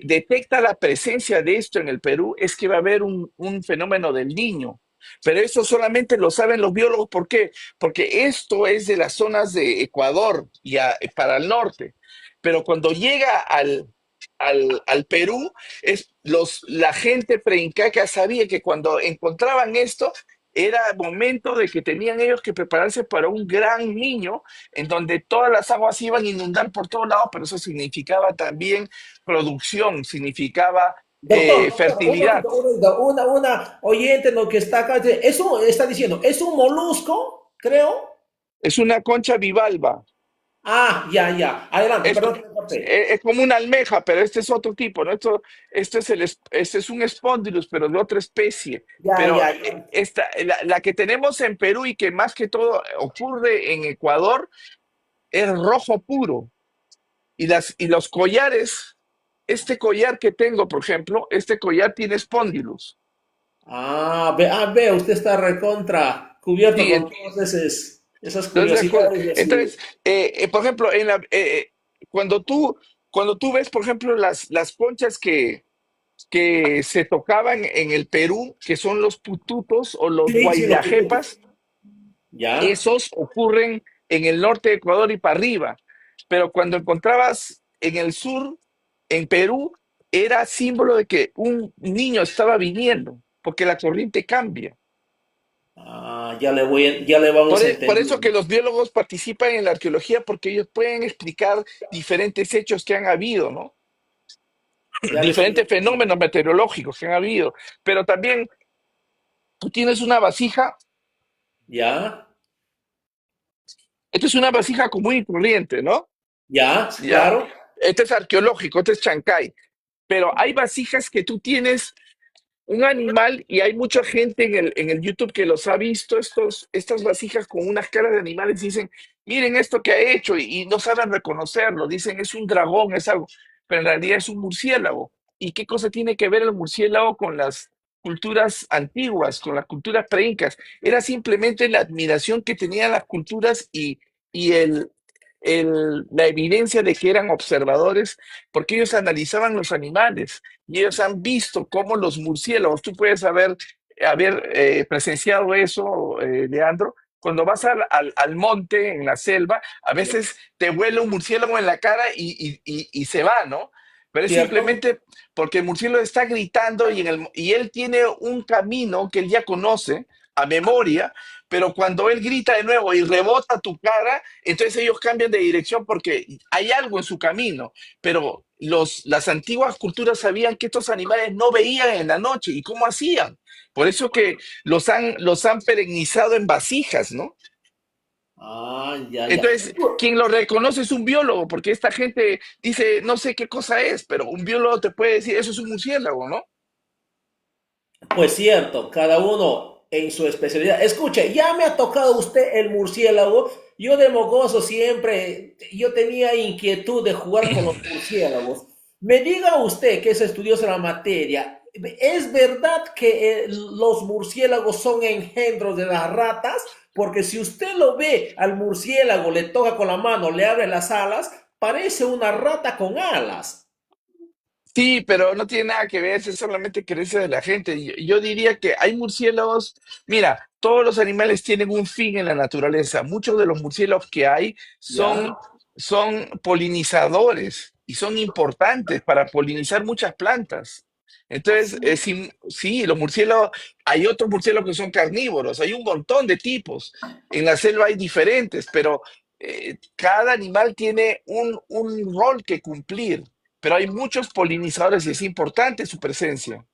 detecta la presencia de esto en el Perú, es que va a haber un fenómeno del niño. Pero eso solamente lo saben los biólogos. ¿Por qué? Porque esto es de las zonas de Ecuador y para el norte. Pero cuando llega al Perú, la gente preincaca sabía que cuando encontraban esto, era momento de que tenían ellos que prepararse para un gran niño en donde todas las aguas iban a inundar por todos lados, pero eso significaba también producción, significaba Doctor, un fertilidad. poquito, una oyente lo que está acá, eso está diciendo, ¿es un molusco? Creo. Es una concha bivalva. Ah, ya, ya. Adelante, Es, perdón que me corté. es como una almeja, pero este es otro tipo, ¿no? Este es un espondylus, pero de otra especie. Ya, Pero ya, ya. la que tenemos en Perú y que más que todo ocurre en Ecuador es rojo puro. Y los collares, este collar que tengo, por ejemplo, este collar tiene espóndilos. Ve, usted está recontra cubierto Sí, con todas esas entonces, curiosidades de su. entonces por ejemplo, cuando cuando tú ves, por ejemplo, las conchas que se tocaban en el Perú, que son los pututos o los Sí, sí, los pupitos. guaylajepas, Ya. esos ocurren en el norte de Ecuador y para arriba. Pero cuando encontrabas en el sur, en Perú, era símbolo de que un niño estaba viniendo, porque la corriente cambia. Ya le vamos Por eso que entendiendo. los biólogos participan en la arqueología, porque ellos pueden explicar diferentes hechos que han habido, ¿no? Ya le estoy Diferentes entendiendo. fenómenos meteorológicos que han habido. Pero también tú tienes una vasija, Ya, esta es una vasija común y corriente, ¿no? ya, ¿Ya? claro. Este es arqueológico, este es Chancay. Pero hay vasijas que tú tienes un animal y hay mucha gente en el YouTube que los ha visto, estas vasijas con unas caras de animales, y dicen, miren esto que ha hecho, y no saben reconocerlo, dicen, es un dragón, es algo, pero en realidad es un murciélago. ¿Y qué cosa tiene que ver el murciélago con las culturas antiguas, con las culturas preincas? Era simplemente la admiración que tenían las culturas y la evidencia de que eran observadores, porque ellos analizaban los animales y ellos han visto cómo los murciélagos, tú puedes haber presenciado eso, Leandro, cuando vas al monte, en la selva, a veces te vuela un murciélago en la cara y se va, ¿no? Pero es ¿Cierto? simplemente porque el murciélago está gritando y él tiene un camino que él ya conoce a memoria, pero cuando él grita de nuevo y rebota tu cara, entonces ellos cambian de dirección porque hay algo en su camino, pero las antiguas culturas sabían que estos animales no veían en la noche. ¿Y cómo hacían? Por eso que los han perennizado en vasijas, ¿no? Ya, ya. Entonces, quien lo reconoce es un biólogo, porque esta gente dice, no sé qué cosa es, pero un biólogo te puede decir, eso es un murciélago, ¿no? Pues cierto, cada uno en su especialidad. Escuche, ya me ha tocado usted el murciélago. Yo de mocoso siempre, yo tenía inquietud de jugar con los murciélagos. Me diga usted que es estudioso en la materia, ¿es verdad que los murciélagos son engendros de las ratas? Porque si usted lo ve al murciélago, le toca con la mano, le abre las alas, parece una rata con alas. Sí, pero no tiene nada que ver, es solamente creencia de la gente. Yo diría que hay murciélagos, mira, todos los animales tienen un fin en la naturaleza. Muchos de los murciélagos que hay ¿Ya? son polinizadores y son importantes para polinizar muchas plantas. Entonces, Así. sí, los murciélagos, hay otros murciélagos que son carnívoros, hay un montón de tipos. En la selva hay diferentes, pero cada animal tiene un rol que cumplir, pero hay muchos polinizadores y es importante su presencia.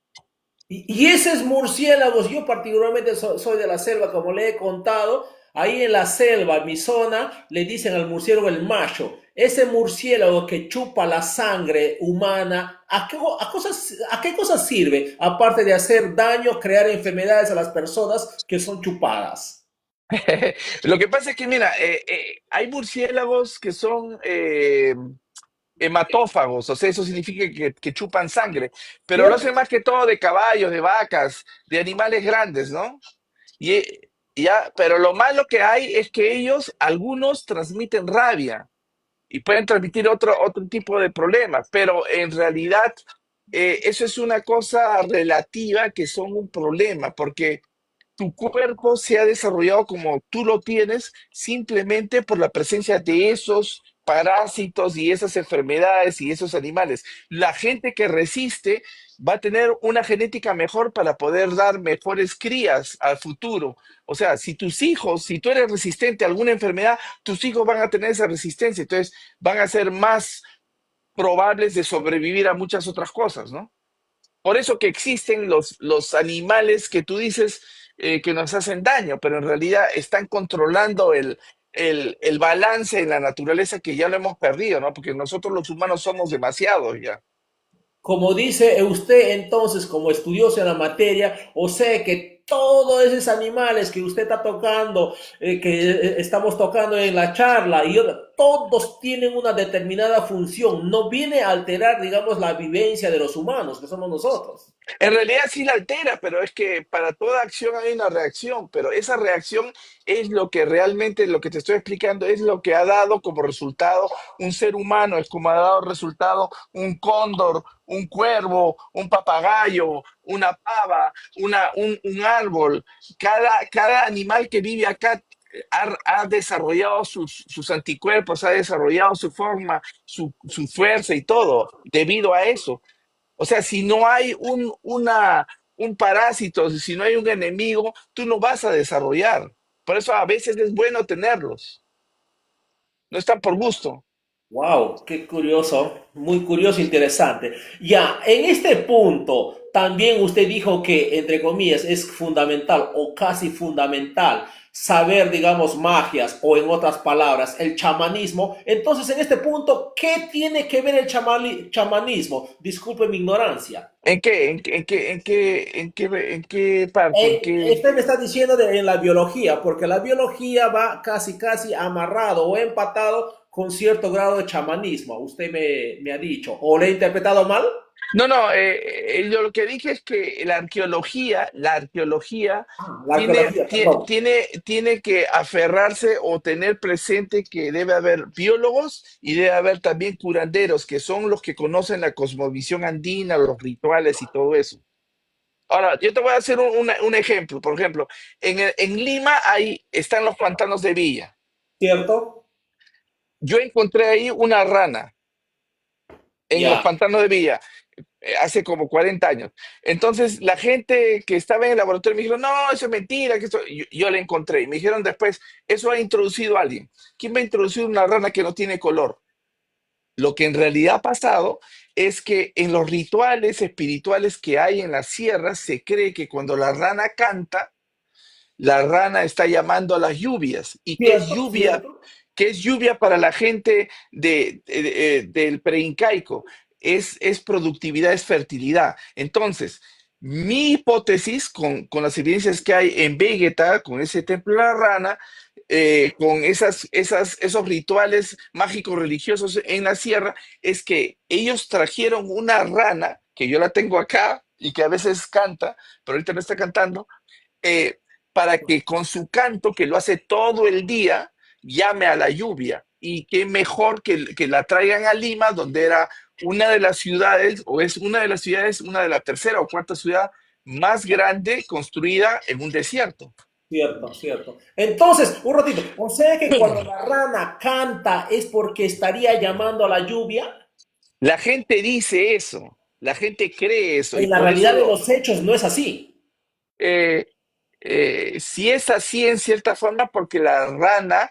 Y esos murciélagos, yo particularmente soy de la selva, como le he contado. Ahí en la selva, en mi zona, le dicen al murciélago el macho. Ese murciélago que chupa la sangre humana, a qué cosas sirve? Aparte de hacer daño, crear enfermedades a las personas que son chupadas. Lo que pasa es que, mira, hay murciélagos que son hematófagos, o sea, eso significa que chupan sangre, pero lo hacen ¿Cierto? más que todo de caballos, de vacas, de animales grandes, ¿no? Y ya, pero lo malo que hay es que ellos, algunos transmiten rabia y pueden transmitir otro tipo de problemas, pero en realidad eso es una cosa relativa que son un problema, porque tu cuerpo se ha desarrollado como tú lo tienes simplemente por la presencia de esos parásitos y esas enfermedades y esos animales. La gente que resiste va a tener una genética mejor para poder dar mejores crías al futuro. O sea, si tus hijos, si tú eres resistente a alguna enfermedad, tus hijos van a tener esa resistencia, entonces van a ser más probables de sobrevivir a muchas otras cosas, ¿no? Por eso que existen los animales que tú dices que nos hacen daño, pero en realidad están controlando el balance en la naturaleza que ya lo hemos perdido, ¿no? Porque nosotros los humanos somos demasiados ya. Como dice usted entonces, como estudioso en la materia, o sea que todos esos animales que usted está tocando, estamos tocando en la charla, todos tienen una determinada función, no viene a alterar, digamos, la vivencia de los humanos, que somos nosotros. En realidad sí la altera, pero es que para toda acción hay una reacción, pero esa reacción es lo que realmente, lo que te estoy explicando, es lo que ha dado como resultado un ser humano, es como ha dado resultado un cóndor, un cuervo, un papagayo, una pava, un árbol. Cada animal que vive acá ha desarrollado sus anticuerpos, ha desarrollado su forma, su fuerza y todo debido a eso. O sea, si no hay un parásito, si no hay un enemigo, tú no vas a desarrollar. Por eso a veces es bueno tenerlos. No están por gusto. Wow, qué curioso, muy curioso, interesante. Ya, en este punto, también usted dijo que, entre comillas, es fundamental o casi fundamental saber, digamos, magias o en otras palabras, el chamanismo. Entonces, en este punto, ¿qué tiene que ver el chamanismo? Disculpe mi ignorancia. ¿En qué? ¿En qué parte? ¿En qué? Usted me está diciendo en la biología, porque la biología va casi, casi amarrado o empatado con cierto grado de chamanismo. Usted me ha dicho, ¿o le he interpretado mal? No, no, yo lo que dije es que la arqueología Ah, la tiene, arqueología, tie- perdón. tiene, tiene que aferrarse o tener presente que debe haber biólogos y debe haber también curanderos, que son los que conocen la cosmovisión andina, los rituales y todo eso. Ahora, yo te voy a hacer un ejemplo. Por ejemplo, en Lima están los pantanos de Villa. ¿Cierto? Yo encontré ahí una rana en los Ya, pantanos de Villa hace como 40 años. Entonces, la gente que estaba en el laboratorio me dijo, no, eso es mentira, que yo la encontré. Y me dijeron después, eso ha introducido a alguien. ¿Quién va a introducir una rana que no tiene color? Lo que en realidad ha pasado es que en los rituales espirituales que hay en las sierras se cree que cuando la rana canta, la rana está llamando a las lluvias. ¿Y qué es cierto, lluvia? cierto, ¿Qué es lluvia para la gente del preincaico? Es productividad, es fertilidad. Entonces, mi hipótesis con las evidencias que hay en Vegeta, con ese templo de la rana, con esos rituales mágicos religiosos en la sierra, es que ellos trajeron una rana, que yo la tengo acá y que a veces canta, pero ahorita no está cantando, eh, para que con su canto, que lo hace todo el día, llame a la lluvia. Y qué mejor que la traigan a Lima, donde era una de las ciudades, o es una de las ciudades, una de la tercera o cuarta ciudad más grande construida en un desierto. cierto, cierto. Entonces, un ratito, o sea que cuando la rana canta es porque estaría llamando a la lluvia. La gente dice eso, la gente cree eso, y En la por realidad de eso los hechos no es así. eh, sí es así en cierta forma, porque la rana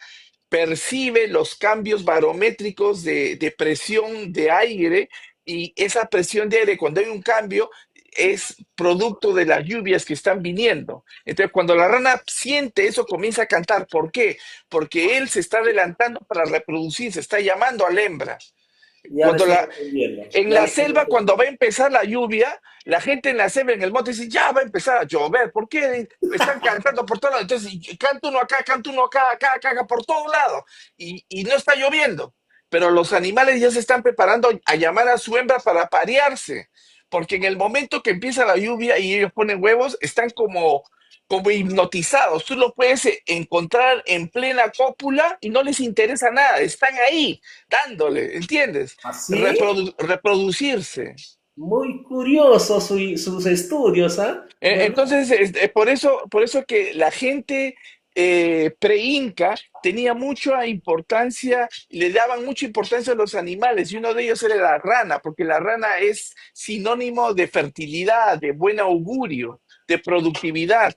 percibe los cambios barométricos de presión de aire, y esa presión de aire, cuando hay un cambio, es producto de las lluvias que están viniendo. Entonces, cuando la rana siente eso, comienza a cantar. ¿Por qué? Porque él se está adelantando para reproducirse, está llamando a la hembra. Ya le Cuando estoy la, entendiendo. en Ya le la estoy selva, cuando va a entendiendo. empezar la lluvia, la gente en la selva, en el monte, dice, ya va a empezar a llover. ¿Por qué? Están cantando por todos lados. Entonces, canta uno acá, acá, acá, acá, por todos lados. Y no está lloviendo. Pero los animales ya se están preparando a llamar a su hembra para parearse. Porque en el momento que empieza la lluvia y ellos ponen huevos, están como hipnotizados. Tú los puedes encontrar en plena cópula y no les interesa nada. Están ahí dándole, ¿entiendes? ¿Así? Reproducirse. Muy curioso sus estudios, ¿ah? ¿Verdad? Entonces, por eso que la gente pre-inca tenía mucha importancia, le daban mucha importancia a los animales, y uno de ellos era la rana, porque la rana es sinónimo de fertilidad, de buen augurio, de productividad.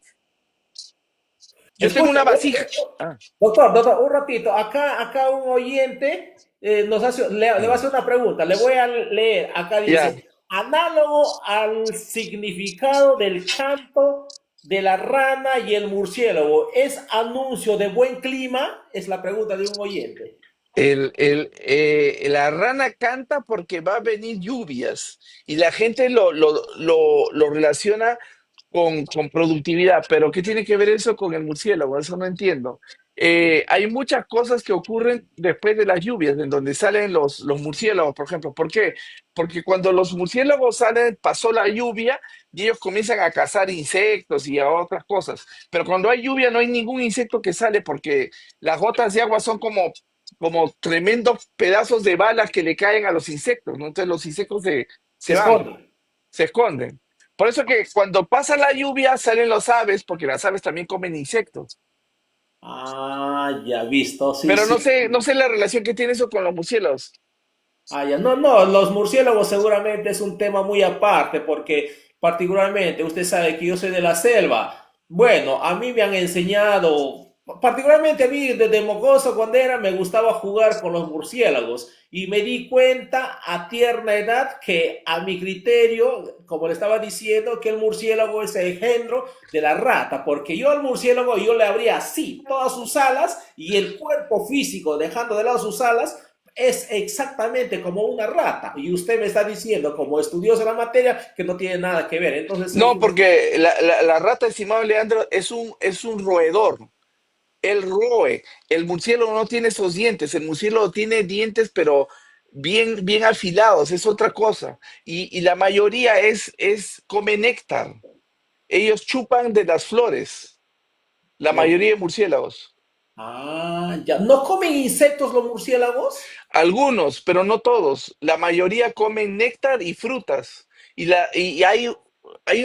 Yo tengo Escuche, una vasija. Ah, doctor, un ratito. Acá un oyente le va a mm, hacer una pregunta. Le voy a leer. Acá ya. dice, análogo al significado del canto de la rana y el murciélago, ¿es anuncio de buen clima? Es la pregunta de un oyente. La rana canta porque va a venir lluvias y la gente lo relaciona con productividad, pero ¿qué tiene que ver eso con el murciélago? Eso no entiendo. Hay muchas cosas que ocurren después de las lluvias, en donde salen los murciélagos, por ejemplo. ¿Por qué? Porque cuando los murciélagos salen, pasó la lluvia y ellos comienzan a cazar insectos y a otras cosas. Pero cuando hay lluvia no hay ningún insecto que sale porque las gotas de agua son como tremendos pedazos de balas que le caen a los insectos, ¿no? Entonces los insectos Se se van, esconde. se esconden. Por eso que cuando pasa la lluvia salen los aves, porque las aves también comen insectos. Ah, ya visto, sí, Pero sí. no sé la relación que tiene eso con los murciélagos. Ah, ya. No, no, los murciélagos seguramente es un tema muy aparte porque particularmente usted sabe que yo soy de la selva. Bueno, a mí me han enseñado, particularmente a mí desde mocoso cuando era, me gustaba jugar con los murciélagos y me di cuenta a tierna edad que a mi criterio, como le estaba diciendo, que el murciélago es el engendro de la rata, porque yo al murciélago yo le abría así todas sus alas y el cuerpo físico, dejando de lado sus alas, es exactamente como una rata. Y usted me está diciendo, como estudioso de la materia, que no tiene nada que ver. Entonces, No, porque la rata, estimado Leandro, es un roedor. Él roe. El murciélago no tiene esos dientes. El murciélago tiene dientes, pero bien afilados. Es otra cosa. Y la mayoría come néctar. Ellos chupan de las flores. La los... mayoría de murciélagos. Ah, ya. ¿No comen insectos los murciélagos? Algunos, pero no todos. La mayoría comen néctar y frutas. Y hay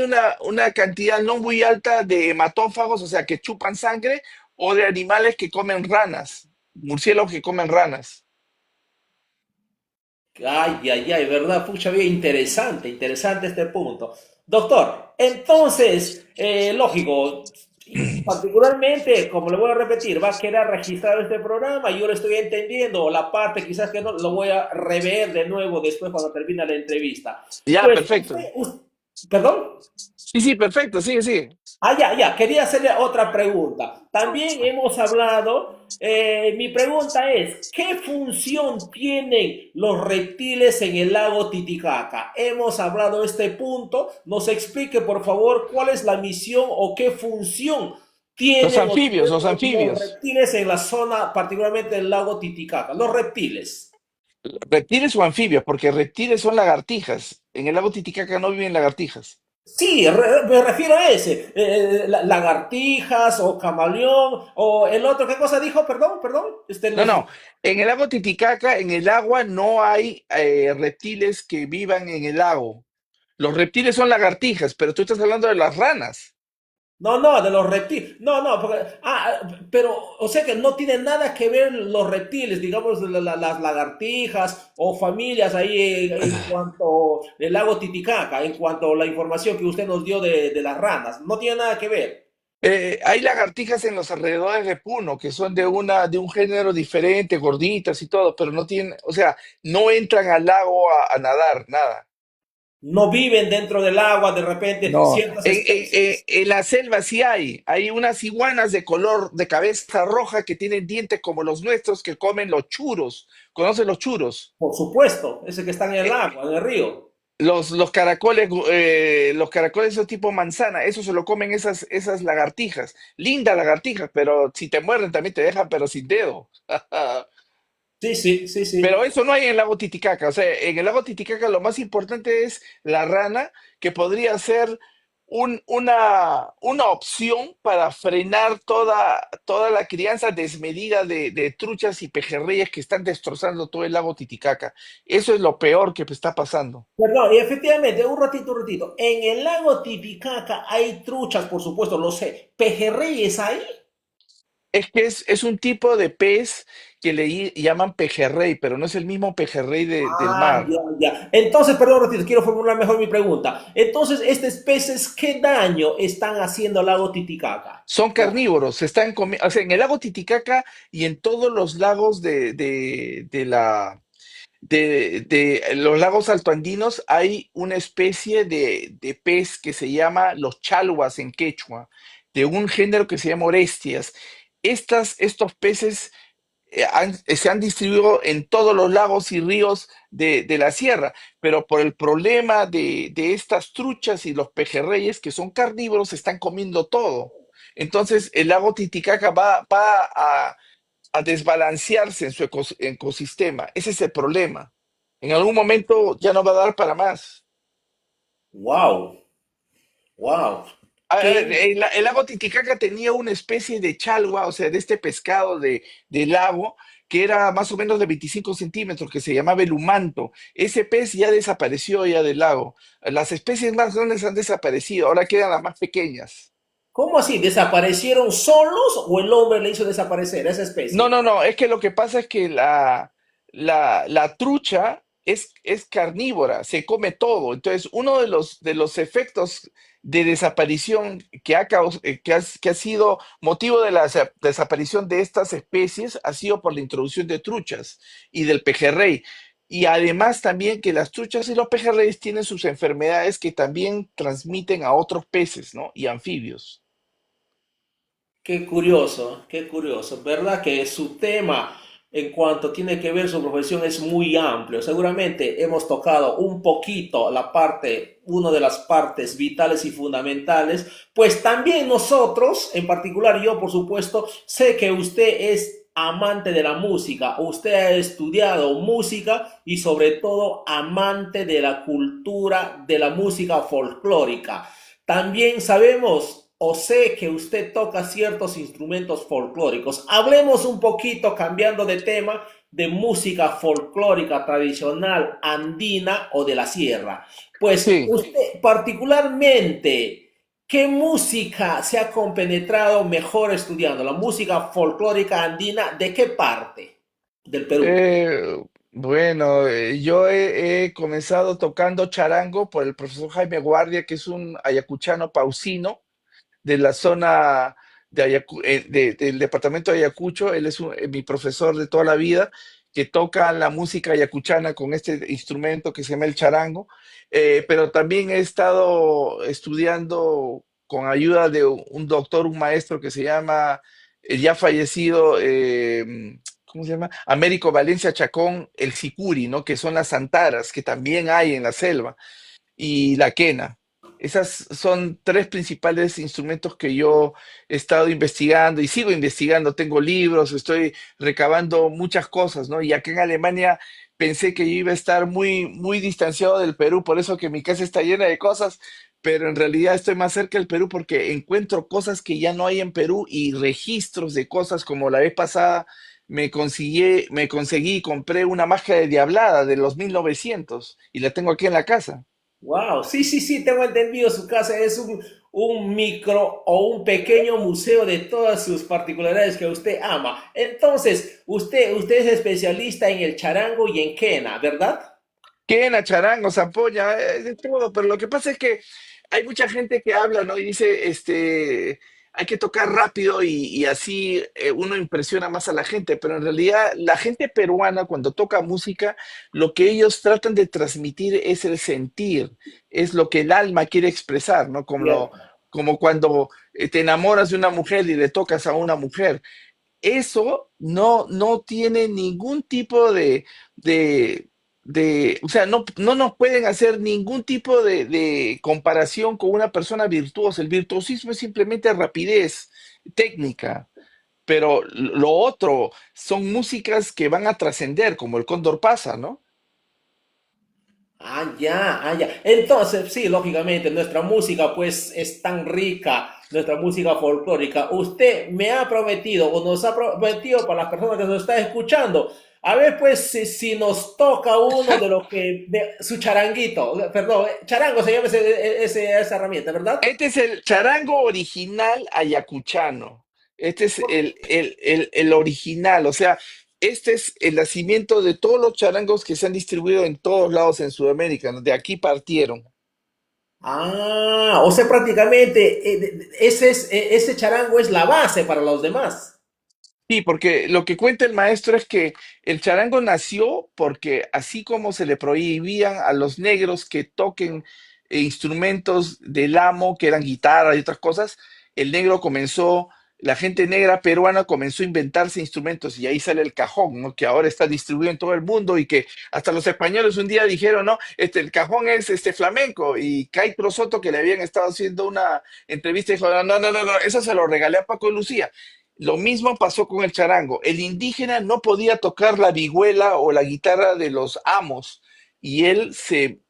una cantidad no muy alta de hematófagos, o sea, que chupan sangre, o de animales que comen ranas, murciélagos que comen ranas. Ay, ¿verdad? Pucha vida, interesante, interesante este punto. Doctor, entonces, lógico, particularmente, como le voy a repetir, va a quedar registrado este programa, yo lo estoy entendiendo, la parte quizás que no, lo voy a rever de nuevo después cuando termine la entrevista. Ya, Pues, perfecto. ¿perdón? Sí, sí, perfecto, sigue, sigue. Ya, quería hacerle otra pregunta. También hemos hablado, mi pregunta es, ¿qué función tienen los reptiles en el lago Titicaca? Hemos hablado de este punto, nos explique por favor cuál es la misión o qué función tienen o tuvieron Los los anfibios. reptiles en la zona, particularmente del lago Titicaca, los reptiles. Reptiles o anfibios, porque reptiles son lagartijas. En el lago Titicaca no viven lagartijas. Sí, me refiero a ese, lagartijas o camaleón o el otro, ¿qué cosa dijo? Perdón, No, no. En el lago Titicaca, en el agua no hay reptiles que vivan en el lago. Los reptiles son lagartijas, pero tú estás hablando de las ranas. No, no, de los reptiles. No, no, porque, pero, o sea que no tiene nada que ver los reptiles, digamos, las lagartijas o familias ahí en cuanto el lago Titicaca, en cuanto a la información que usted nos dio de las ranas. No tiene nada que ver. Hay lagartijas en los alrededores de Puno que son de un género diferente, gorditas y todo, pero no tienen, o sea, no entran al lago a nadar, nada. No viven dentro del agua, de repente No, ciertas especies. en la selva sí hay unas iguanas de color de cabeza roja que tienen dientes como los nuestros que comen los churos. ¿Conocen los churos? Por supuesto, ese que están en el Eh, agua, en el río. los caracoles son tipo manzana, eso se lo comen esas lagartijas, lindas lagartijas, pero si te muerden también te dejan, pero sin dedo. Sí, sí, sí, sí. Pero eso no hay en el lago Titicaca. O sea, en el lago Titicaca lo más importante es la rana, que podría ser una opción para frenar toda la crianza desmedida de truchas y pejerreyes que están destrozando todo el lago Titicaca. Eso es lo peor que está pasando. Perdón, y efectivamente, un ratito. En el lago Titicaca hay truchas, por supuesto, lo sé. ¿Pejerreyes hay? Es que es un tipo de pez que llaman pejerrey, pero no es el mismo pejerrey del Ah, mar. ya, ya. Entonces, perdón, un ratito, quiero formular mejor mi pregunta. Entonces, ¿estos peces qué daño están haciendo al lago Titicaca? Son Ya. carnívoros, se están o sea, en el lago Titicaca y en todos los lagos de los lagos altoandinos hay una especie de pez que se llama los chalhuas en quechua, de un género que se llama orestias. Estos peces se han distribuido en todos los lagos y ríos de la sierra, pero por el problema de estas truchas y los pejerreyes que son carnívoros, se están comiendo todo. Entonces el lago Titicaca va a desbalancearse en su ecosistema. Ese es el problema. En algún momento ya no va a dar para más. Wow, wow. ¿Qué? El lago Titicaca tenía una especie de chalwa, o sea, de este pescado de lago, que era más o menos de 25 centímetros, que se llamaba el humanto. Ese pez ya desapareció ya del lago. Las especies más grandes han desaparecido, ahora quedan las más pequeñas. ¿Cómo así? ¿Desaparecieron solos o el hombre le hizo desaparecer a esa No, especie? no, no, es que lo que pasa es que la trucha es carnívora, se come todo. Entonces, uno de los efectos de desaparición que ha sido motivo de la desaparición de estas especies ha sido por la introducción de truchas y del pejerrey. Y además también que las truchas y los pejerreyes tienen sus enfermedades que también transmiten a otros peces, ¿no? Y anfibios. Qué curioso, ¿verdad? Que su tema en cuanto tiene que ver su profesión es muy amplio. Seguramente hemos tocado un poquito la parte, una de las partes vitales y fundamentales, pues también nosotros, en particular yo, por supuesto, sé que usted es amante de la música, usted ha estudiado música y sobre todo amante de la cultura de la música folclórica. También sabemos o sé que usted toca ciertos instrumentos folclóricos. Hablemos un poquito, cambiando de tema, de música folclórica tradicional andina o de la sierra. Pues Sí. usted particularmente, ¿qué música se ha compenetrado mejor estudiando? ¿La música folclórica andina de qué parte del Perú? Bueno, yo he comenzado tocando charango por el profesor Jaime Guardia, que es un ayacuchano pausino de la zona del departamento de Ayacucho. Él es mi profesor de toda la vida, que toca la música ayacuchana con este instrumento que se llama el charango. Pero también he estado estudiando con ayuda de un doctor, un maestro que se llama, ya fallecido, ¿cómo se llama? Américo Valencia Chacón, el sicuri, ¿no? Que son las antaras, que también hay en la selva, y la quena. Esas son tres principales instrumentos que yo he estado investigando y sigo investigando. Tengo libros, estoy recabando muchas cosas, ¿no? Y acá en Alemania pensé que yo iba a estar muy, muy distanciado del Perú, por eso que mi casa está llena de cosas, pero en realidad estoy más cerca del Perú porque encuentro cosas que ya no hay en Perú y registros de cosas como la vez pasada me conseguí y compré una máscara de Diablada de los 1900 y la tengo aquí en la casa. Wow, sí, sí, sí, tengo entendido, su casa es un micro o un pequeño museo de todas sus particularidades que usted ama. Entonces, usted es especialista en el charango y en quena, ¿verdad? Quena, charango, zampoña, de todo, pero lo que pasa es que hay mucha gente que habla, ¿no? Y dice, hay que tocar rápido y así uno impresiona más a la gente, pero en realidad la gente peruana cuando toca música, lo que ellos tratan de transmitir es el sentir, es lo que el alma quiere expresar, ¿no? Cierto. Como cuando te enamoras de una mujer y le tocas a una mujer. Eso no tiene ningún tipo de, o sea, no nos pueden hacer ningún tipo de comparación con una persona virtuosa. El virtuosismo es simplemente rapidez, técnica, pero lo otro son músicas que van a trascender, como el Cóndor pasa, ¿no? Ah, ya, ah, ya. Entonces, sí, lógicamente, nuestra música pues es tan rica, nuestra música folclórica. Usted me ha prometido o nos ha prometido para las personas que nos están escuchando, a ver pues si nos toca uno de lo que, de su charanguito, perdón, charango se llama esa herramienta, ¿verdad? Este es el charango original ayacuchano. Este es el original. O sea, este es el nacimiento de todos los charangos que se han distribuido en todos lados en Sudamérica, ¿no? De aquí partieron. Ah, o sea, prácticamente ese charango es la base para los demás. Sí, porque lo que cuenta el maestro es que el charango nació porque así como se le prohibían a los negros que toquen instrumentos del amo, que eran guitarras y otras cosas, el negro comenzó, la gente negra peruana comenzó a inventarse instrumentos y ahí sale el cajón, ¿no? Que ahora está distribuido en todo el mundo y que hasta los españoles un día dijeron, no, el cajón es flamenco y Castro Soto que le habían estado haciendo una entrevista dijo, no, eso se lo regalé a Paco Lucía. Lo mismo pasó con el charango. El indígena no podía tocar la vihuela o la guitarra de los amos y él se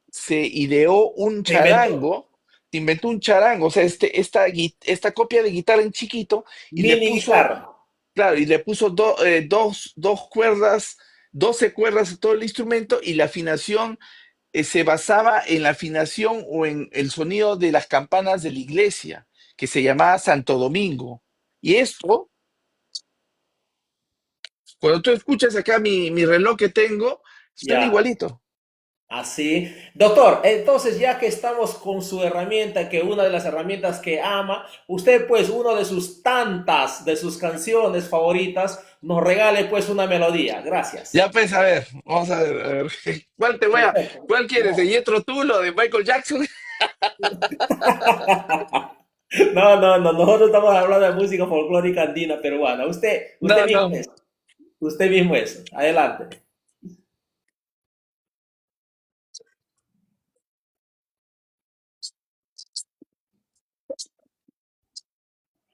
ideó un Se inventó. charango, se inventó un charango, o sea, esta copia de guitarra en chiquito y le Mini puso, guitarra. claro, y le puso dos cuerdas, 12 cuerdas a todo el instrumento y la afinación se basaba en la afinación o en el sonido de las campanas de la iglesia, que se llamaba Santo Domingo. Y esto cuando tú escuchas acá mi reloj que tengo, suena Ya. igualito. Así. Doctor, entonces ya que estamos con su herramienta, que una de las herramientas que ama, usted pues una de sus tantas, de sus canciones favoritas, nos regale pues una melodía. Ya Gracias. pues, a ver, vamos a ver, a ver. Perfecto. ¿Cuál quieres? ¿De No. Jethro Tull o de Michael Jackson? No, nosotros estamos hablando de música folclórica andina peruana. Usted No, mismo no. es, usted mismo es. Adelante.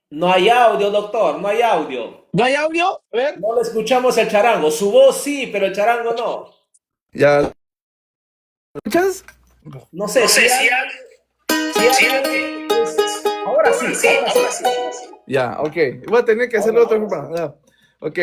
No hay audio, doctor, no hay audio. ¿No hay audio? A ver. No le escuchamos el charango. Su voz sí, pero el charango no. ¿Ya escuchas? No sé No si sé si alguien, hay. si alguien, pues, ahora sí, ahora sí. Ya, ok. Voy a tener que hacerlo de otra Ahora sí. forma. Ya. Ok.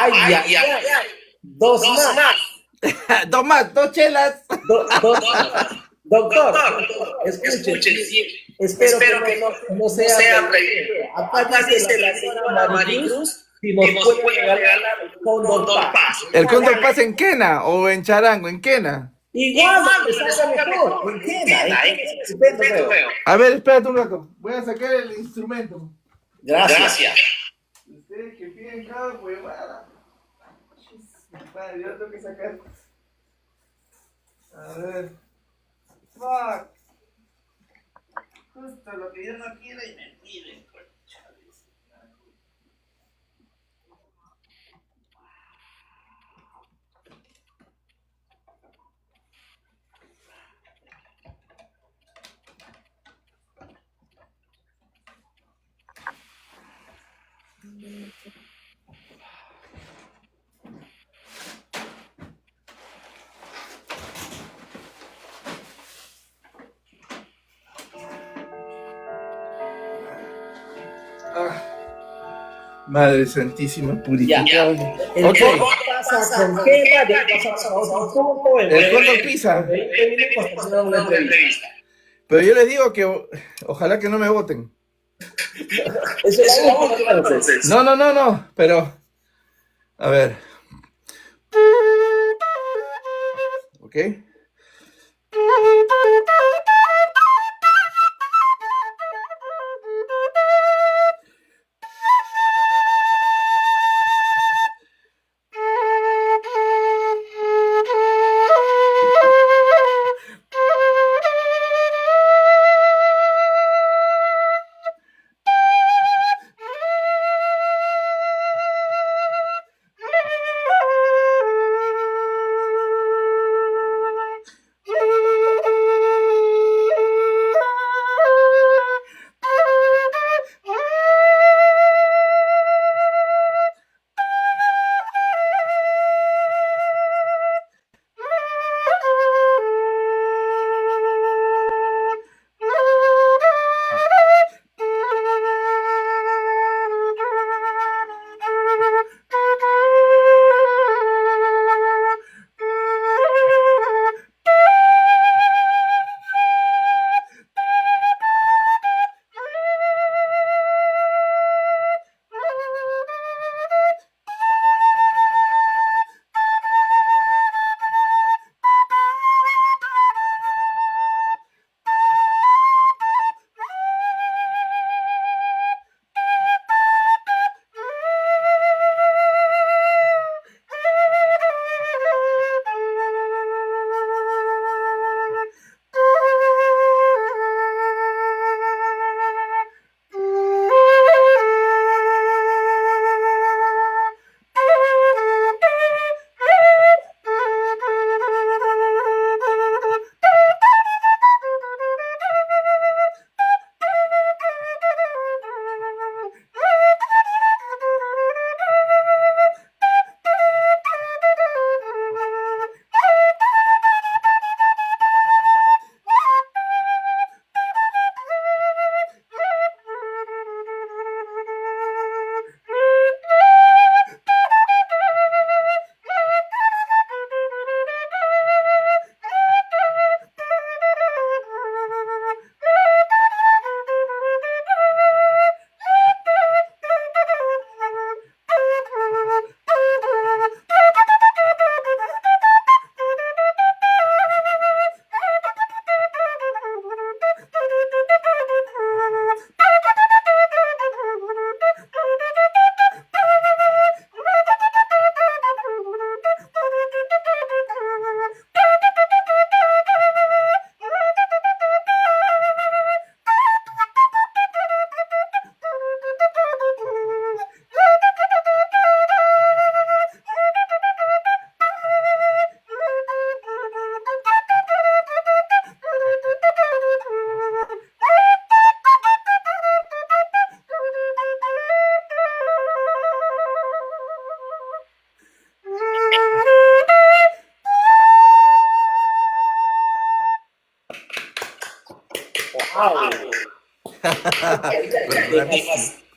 Ay, ay, ay. Dos más. Dos más, dos chelas. Dos más. Doctor, escuche, espero que no sea prohibido. Acá dice la señora Maricruz si nos puede regalar el Condor Paz. ¿El Condor pasa en quena o en charango? En quena. Igual, me saca mejor. En quena, estupendo, creo. A ver, espérate un rato. Voy a sacar el instrumento. Gracias. Ustedes que piden cada huevada. Vale, yo tengo que sacar. A ver. Fuck. Justo lo que yo no quiero y me piden, conchales. Madre Santísima Purificada. El Condor pasa con quena, de ahí pasamos a otro punto. El Condor pisa. 20 minutos para una entrevista. Pero yo les digo que ojalá que no me voten. Eso es la última entonces. No. Pero, a ver. ¿Ok?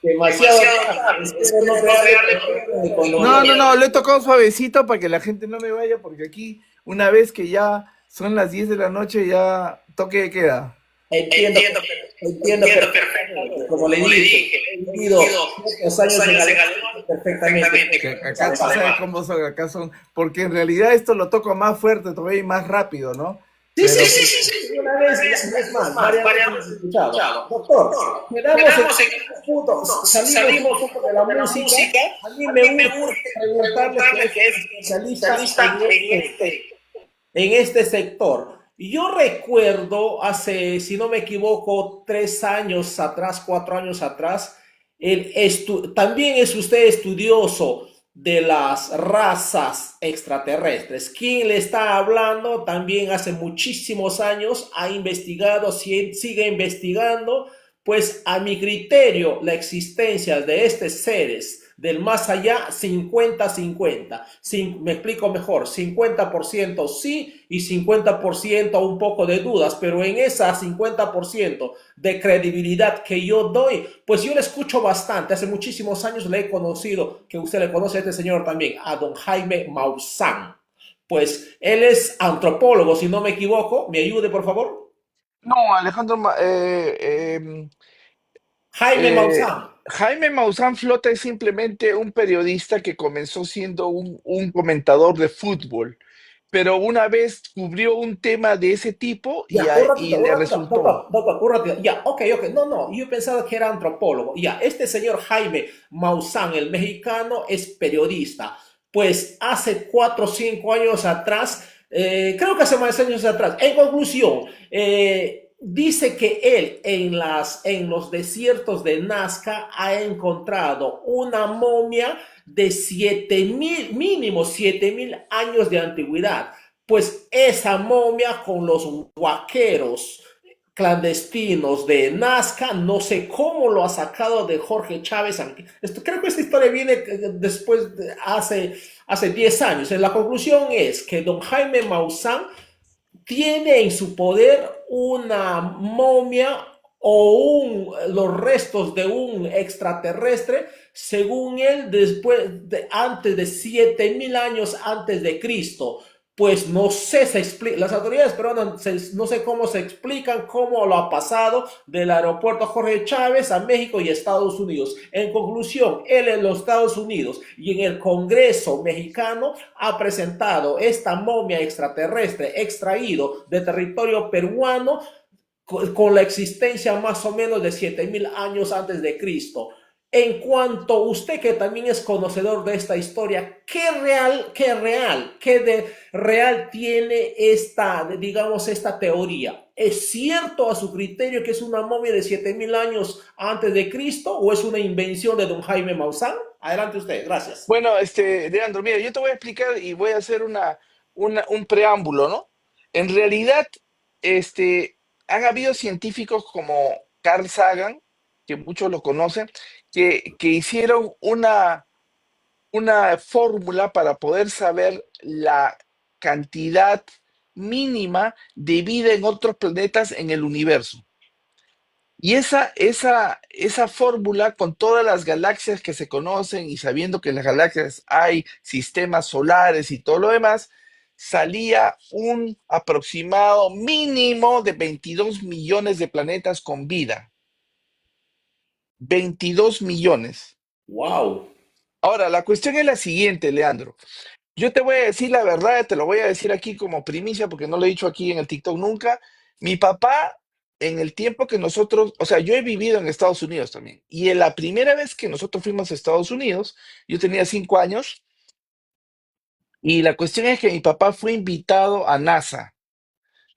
demasiado tarde. Espero no crearle problemas con No, lo he tocado suavecito para que la gente no me vaya, porque aquí, una vez que ya son las 10 de la noche, ya toque de queda. Entiendo, entiendo perfectamente. Como le dije, he vivido muchos años en Alemania perfectamente. Que acá tú sabes cómo son, acá son, porque en realidad esto lo toco más fuerte todavía y más rápido, ¿no? Sí, Pero sí. Una vez, es más, varias veces he escuchado. Doctor, quedamos en este punto, salimos un poco de la música. A mí me gusta preguntarle que es especialista en este sector. Yo recuerdo hace, si no me equivoco, 3 años atrás, 4 años atrás, también es usted estudioso de las razas extraterrestres. Quien le está hablando también hace muchísimos años ha investigado, sigue investigando, pues a mi criterio la existencia de estos seres del más allá 50-50. Me explico mejor, 50% sí y 50% un poco de dudas, pero en esa 50% de credibilidad que yo doy, pues yo le escucho bastante. Hace muchísimos años le he conocido, que usted le conoce a este señor también, a don Jaime Maussan. Pues él es antropólogo, si no me equivoco. ¿Me ayude, por favor? No, Alejandro, Jaime Maussan. Jaime Maussan Flota es simplemente un periodista que comenzó siendo un comentador de fútbol, pero una vez cubrió un tema de ese tipo Ya, y un le ratito, resultó. doctor, un ratito. Ya, ok. No, yo pensaba que era antropólogo. Ya, este señor Jaime Maussan, el mexicano, es periodista. Pues hace 4 o 5 años atrás, creo que hace más años atrás, en conclusión, dice que él en los desiertos de Nazca ha encontrado una momia de 7.000, mínimo 7.000 años de antigüedad. Pues esa momia con los vaqueros clandestinos de Nazca, no sé cómo lo ha sacado de Jorge Chávez. Creo que esta historia viene después, hace 10 años. La conclusión es que don Jaime Maussan tiene en su poder una momia o los restos de un extraterrestre, según él, antes de 7.000 años antes de Cristo. Pues no sé, las autoridades peruanas no sé cómo se explican cómo lo ha pasado del aeropuerto Jorge Chávez a México y Estados Unidos. En conclusión, él en los Estados Unidos y en el Congreso mexicano ha presentado esta momia extraterrestre extraído de territorio peruano con la existencia más o menos de 7.000 años antes de Cristo. En cuanto a usted, que también es conocedor de esta historia, ¿qué de real tiene digamos, esta teoría? ¿Es cierto a su criterio que es una momia de 7.000 años antes de Cristo o es una invención de don Jaime Maussan? Adelante usted, gracias. Bueno, Leandro, mira, yo te voy a explicar y voy a hacer un preámbulo, ¿no? En realidad, han habido científicos como Carl Sagan, que muchos lo conocen, que hicieron una fórmula para poder saber la cantidad mínima de vida en otros planetas en el universo. Y esa fórmula, con todas las galaxias que se conocen y sabiendo que en las galaxias hay sistemas solares y todo lo demás, salía un aproximado mínimo de 22 millones de planetas con vida. 22 millones. Wow. Ahora, la cuestión es la siguiente, Leandro. Yo te voy a decir la verdad, te lo voy a decir aquí como primicia, porque no lo he dicho aquí en el TikTok nunca. Mi papá, en el tiempo que nosotros, o sea, yo he vivido en Estados Unidos también, y en la primera vez que nosotros fuimos a Estados Unidos, yo tenía 5 años, y la cuestión es que mi papá fue invitado a NASA,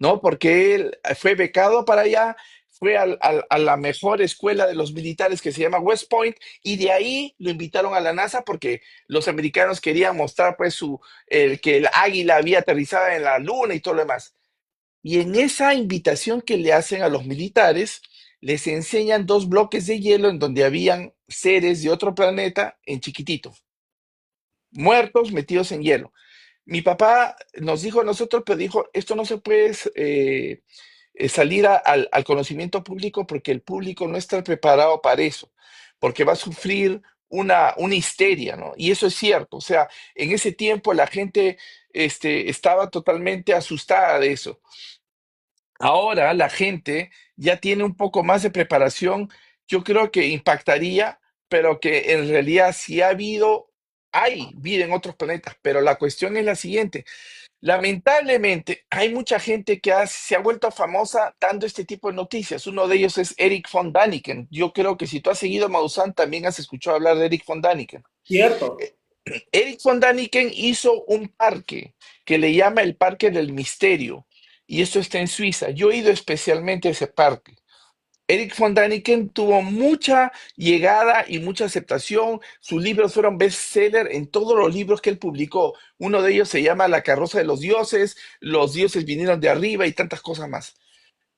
¿no? Porque él fue becado para allá, fue a la mejor escuela de los militares que se llama West Point, y de ahí lo invitaron a la NASA porque los americanos querían mostrar pues que el águila había aterrizado en la luna y todo lo demás. Y en esa invitación que le hacen a los militares, les enseñan 2 bloques de hielo en donde habían seres de otro planeta en chiquitito, muertos metidos en hielo. Mi papá nos dijo a nosotros, pero dijo, esto no se puede salir al conocimiento público porque el público no está preparado para eso. porque va a sufrir una histeria, ¿no? Y eso es cierto, o sea, en ese tiempo la gente estaba totalmente asustada de eso. Ahora la gente ya tiene un poco más de preparación, yo creo que impactaría, pero que en realidad sí ha habido, hay vida en otros planetas, pero la cuestión es la siguiente. Lamentablemente, hay mucha gente que se ha vuelto famosa dando este tipo de noticias. Uno de ellos es Eric von Däniken. Yo creo que si tú has seguido a Maussan, también has escuchado hablar de Eric von Däniken. ¿Cierto? Eric von Däniken hizo un parque que le llama el Parque del Misterio, y esto está en Suiza. Yo he ido especialmente a ese parque. Eric von Däniken tuvo mucha llegada y mucha aceptación. Sus libros fueron bestseller en todos los libros que él publicó. Uno de ellos se llama La carroza de los dioses vinieron de arriba y tantas cosas más.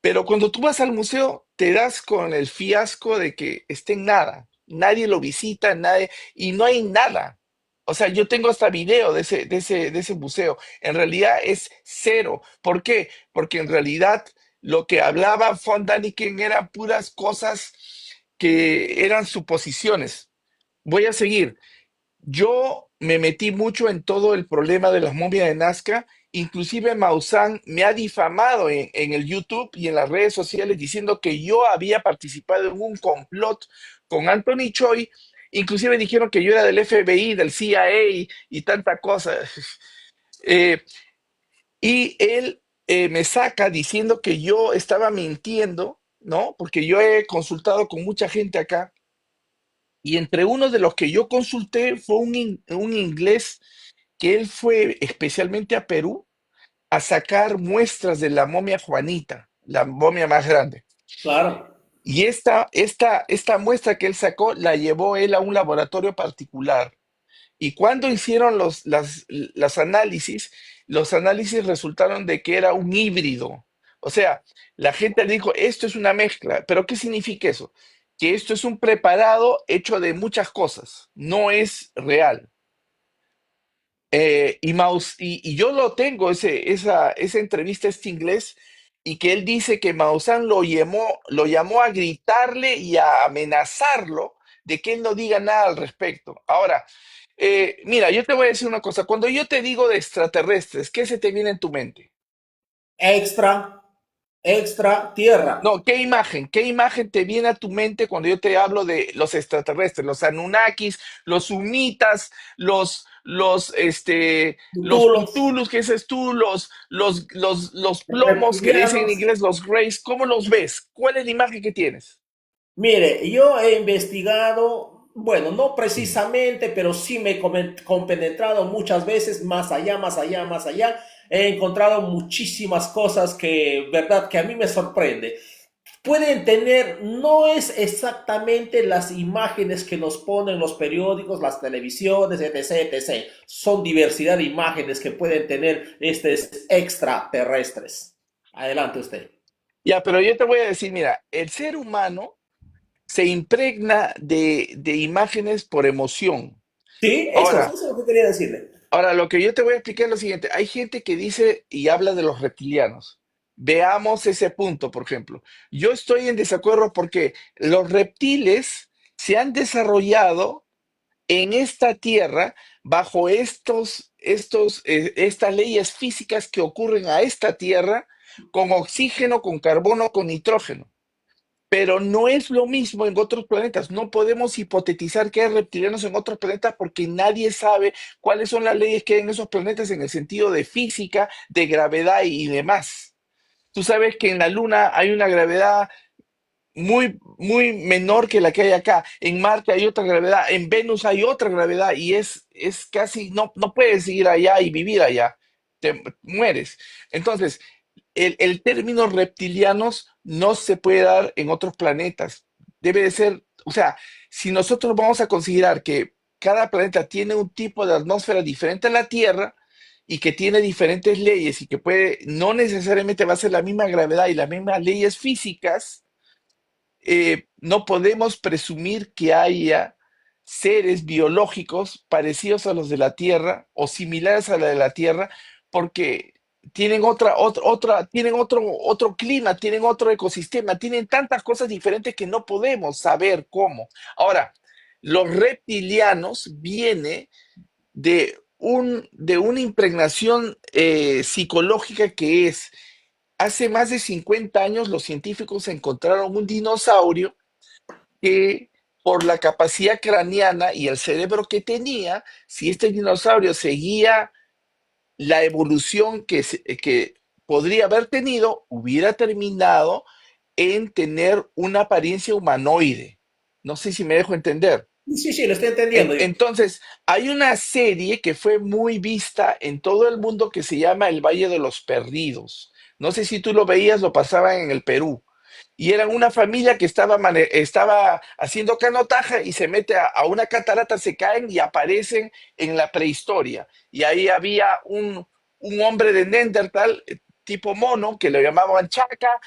Pero cuando tú vas al museo, te das con el fiasco de que esté en nada. Nadie lo visita, nadie, y no hay nada. O sea, yo tengo hasta video de ese museo. En realidad es cero. ¿Por qué? Porque en realidad lo que hablaba von Däniken eran puras cosas que eran suposiciones. Voy a seguir. Yo me metí mucho en todo el problema de las momias de Nazca. Inclusive Maussan me ha difamado en el YouTube y en las redes sociales diciendo que yo había participado en un complot con Anthony Choi. Inclusive dijeron que yo era del FBI, del CIA y tanta cosa. Eh, y él me saca diciendo que yo estaba mintiendo, ¿no? Porque yo he consultado con mucha gente acá y entre uno de los que yo consulté fue un inglés que él fue especialmente a Perú a sacar muestras de la momia Juanita, la momia más grande. Claro. Y esta muestra que él sacó la llevó él a un laboratorio particular. Y cuando hicieron los análisis resultaron de que era un híbrido. O sea, la gente le dijo, esto es una mezcla. ¿Pero qué significa eso? Que esto es un preparado hecho de muchas cosas, no es real. Y yo lo tengo, esa entrevista a este inglés, y que él dice que Maussan lo llamó a gritarle y a amenazarlo de que él no diga nada al respecto. Ahora, mira, yo te voy a decir una cosa. Cuando yo te digo de extraterrestres, ¿qué se te viene en tu mente? Extra, extra, tierra. No, ¿qué imagen te viene a tu mente cuando yo te hablo de los extraterrestres, los Anunnakis, los Sumitas, los Tulos, Cthulhus, que dices tú, los plomos que le dicen en reptilianos. inglés, los Greys? ¿Cómo los ves? ¿Cuál es la imagen que tienes? Mire, yo he investigado, bueno, no precisamente, pero sí me he compenetrado muchas veces más allá, más allá, más allá. He encontrado muchísimas cosas que, verdad, que a mí me sorprende. Pueden tener, no es exactamente las imágenes que nos ponen los periódicos, las televisiones, etc., etc. Son diversidad de imágenes que pueden tener estos extraterrestres. Adelante usted. Ya, pero yo te voy a decir, mira, el ser humano se impregna de imágenes por emoción. Sí, eso Ahora, es lo que quería decirle. Ahora, lo que yo te voy a explicar es lo siguiente. Hay gente que dice y habla de los reptilianos. Veamos ese punto, por ejemplo. Yo estoy en desacuerdo porque los reptiles se han desarrollado en esta tierra bajo estas leyes físicas que ocurren a esta tierra con oxígeno, con carbono, con nitrógeno. Pero no es lo mismo en otros planetas. No podemos hipotetizar que hay reptilianos en otros planetas porque nadie sabe cuáles son las leyes que hay en esos planetas en el sentido de física, de gravedad y demás. Tú sabes que en la Luna hay una gravedad muy, muy menor que la que hay acá. En Marte hay otra gravedad, en Venus hay otra gravedad y es casi, no puedes ir allá y vivir allá. Te mueres. Entonces, el término reptilianos no se puede dar en otros planetas. Debe de ser, o sea, si nosotros vamos a considerar que cada planeta tiene un tipo de atmósfera diferente a la Tierra y que tiene diferentes leyes y que no necesariamente va a ser la misma gravedad y las mismas leyes físicas, no podemos presumir que haya seres biológicos parecidos a los de la Tierra o similares a la de la Tierra, porque tienen otro clima, tienen otro ecosistema, tienen tantas cosas diferentes que no podemos saber cómo. Ahora, los reptilianos viene de una impregnación psicológica que es, hace más de 50 años los científicos encontraron un dinosaurio que por la capacidad craneana y el cerebro que tenía, si este dinosaurio seguía la evolución que podría haber tenido, hubiera terminado en tener una apariencia humanoide. No sé si me dejo entender. Sí, sí, lo estoy entendiendo yo. Entonces, hay una serie que fue muy vista en todo el mundo que se llama El Valle de los Perdidos. No sé si tú lo veías, lo pasaban en el Perú. Y eran una familia que estaba haciendo canotaje y se mete a una catarata, se caen y aparecen en la prehistoria. Y ahí había un hombre de Neandertal, tipo mono, que lo llamaban Chaca,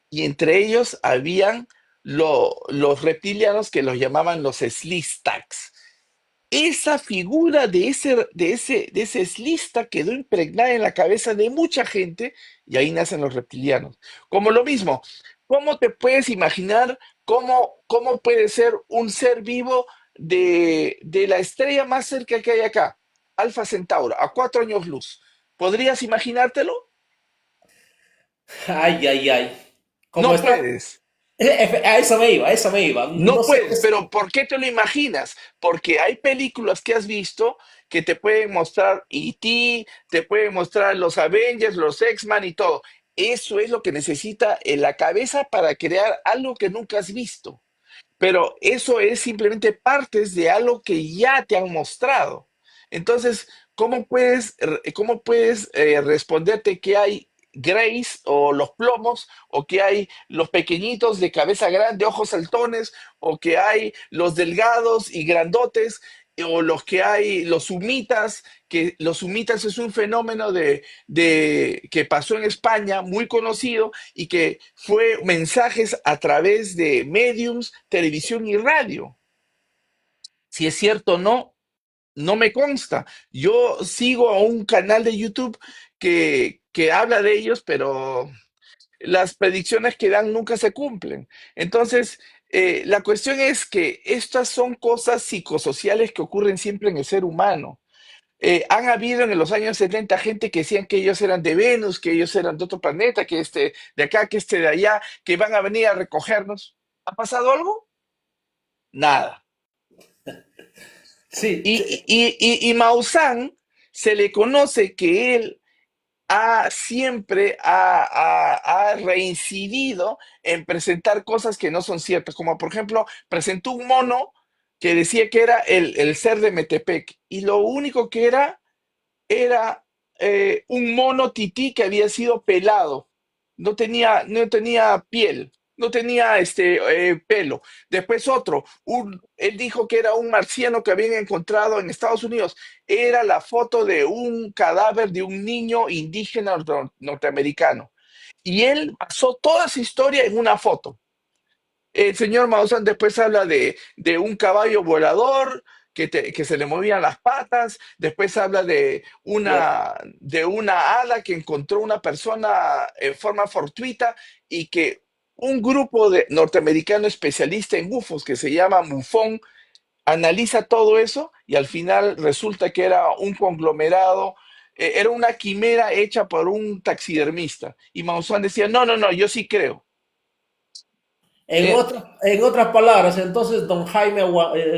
y entre ellos habían los reptilianos que los llamaban los Slistax. Esa figura de ese Slista quedó impregnada en la cabeza de mucha gente y ahí nacen los reptilianos. Como lo mismo, ¿cómo te puedes imaginar cómo puede ser un ser vivo de la estrella más cerca que hay acá, Alfa Centauro, a 4 años luz? ¿Podrías imaginártelo? Ay, ay, ay. Como No está. puedes. A eso me iba, a eso me iba. No No sé qué puedes, pero ¿por qué te lo imaginas? Porque hay películas que has visto que te pueden mostrar E.T., te pueden mostrar los Avengers, los X-Men y todo. Eso es lo que necesita en la cabeza para crear algo que nunca has visto. Pero eso es simplemente partes de algo que ya te han mostrado. Entonces, ¿cómo puedes responderte que hay Grace o los plomos, o que hay los pequeñitos de cabeza grande, ojos saltones, o que hay los delgados y grandotes, o los que hay los humitas, que los humitas es un fenómeno que pasó en España, muy conocido, y que fue mensajes a través de mediums, televisión y radio? Si es cierto o no, no me consta. Yo sigo a un canal de YouTube que habla de ellos, pero las predicciones que dan nunca se cumplen. Entonces, la cuestión es que estas son cosas psicosociales que ocurren siempre en el ser humano. Han habido en los años 70 gente que decían que ellos eran de Venus, que ellos eran de otro planeta, que este de acá, que este de allá, que van a venir a recogernos. ¿Ha pasado algo? Nada. sí. Y Maussan se le conoce que él siempre ha reincidido en presentar cosas que no son ciertas, como por ejemplo, presentó un mono que decía que era el ser de Metepec, y lo único que era un mono tití que había sido pelado, no tenía piel, no tenía pelo. Después otro, él dijo que era un marciano que habían encontrado en Estados Unidos. Era la foto de un cadáver de un niño indígena norteamericano. Y él basó toda su historia en una foto. El señor Maussan después habla de un caballo volador que se le movían las patas. Después habla de una hada que encontró una persona en forma fortuita, y que un grupo de norteamericano especialista en UFOs que se llama MUFON analiza todo eso, y al final resulta que era un conglomerado, era una quimera hecha por un taxidermista. Y Maussan decía, no, no, no, yo sí creo. Eh, En otras palabras, entonces, don Jaime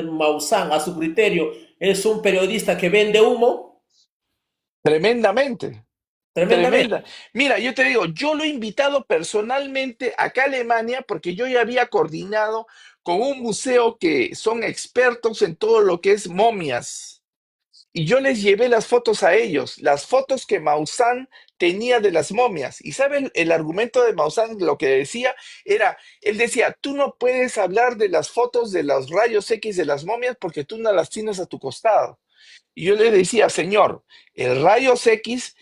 Maussan, a su criterio, es un periodista que vende humo Tremendamente. Tremenda. tremendamente. Mira, yo te digo, yo lo he invitado personalmente acá a Alemania porque yo ya había coordinado con un museo que son expertos en todo lo que es momias. Y yo les llevé las fotos a ellos, las fotos que Maussan tenía de las momias. ¿Y saben el argumento de Maussan? Lo que decía era, él decía, tú no puedes hablar de las fotos de los rayos X de las momias porque tú no las tienes a tu costado. Y yo le decía, señor, el rayos X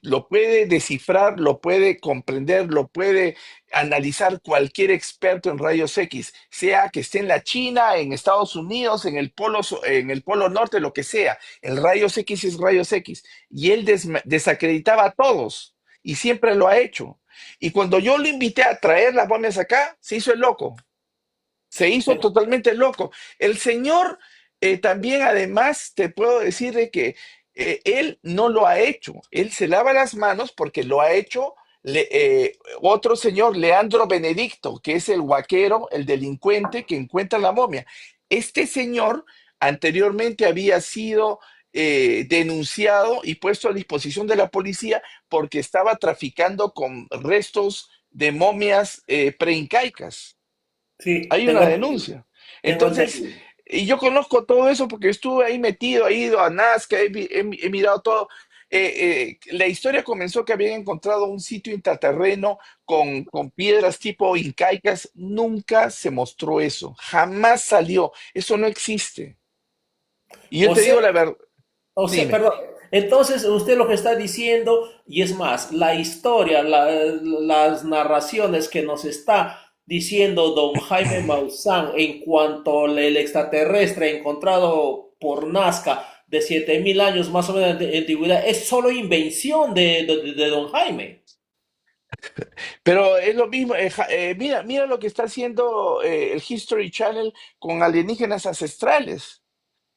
lo puede descifrar, lo puede comprender, lo puede analizar cualquier experto en rayos X, sea que esté en la China, en Estados Unidos, en el polo norte, lo que sea. El rayos X es rayos X. Y él desacreditaba a todos y siempre lo ha hecho. Y cuando yo lo invité a traer las momias acá, se hizo el loco. Se hizo totalmente loco. El señor también, además, te puedo decir de que él no lo ha hecho. Él se lava las manos porque lo ha hecho otro señor, Leandro Benedicto, que es el huaquero, el delincuente que encuentra la momia. Este señor anteriormente había sido denunciado y puesto a disposición de la policía porque estaba traficando con restos de momias preincaicas. Sí, Hay una denuncia. tengo Entonces, entendido. y yo conozco todo eso porque estuve ahí metido, he ido a Nazca, he mirado todo. La historia comenzó que habían encontrado un sitio intraterreno con piedras tipo incaicas. Nunca se mostró eso, jamás salió. Eso no existe. Y yo O te sea, digo la verdad, dime. perdón. Entonces, usted lo que está diciendo, y es más, la historia, las narraciones que nos está diciendo don Jaime Maussan en cuanto al extraterrestre encontrado por Nazca de 7000 años más o menos de antigüedad, es solo invención de don Jaime. Pero es lo mismo, mira lo que está haciendo el History Channel con alienígenas ancestrales.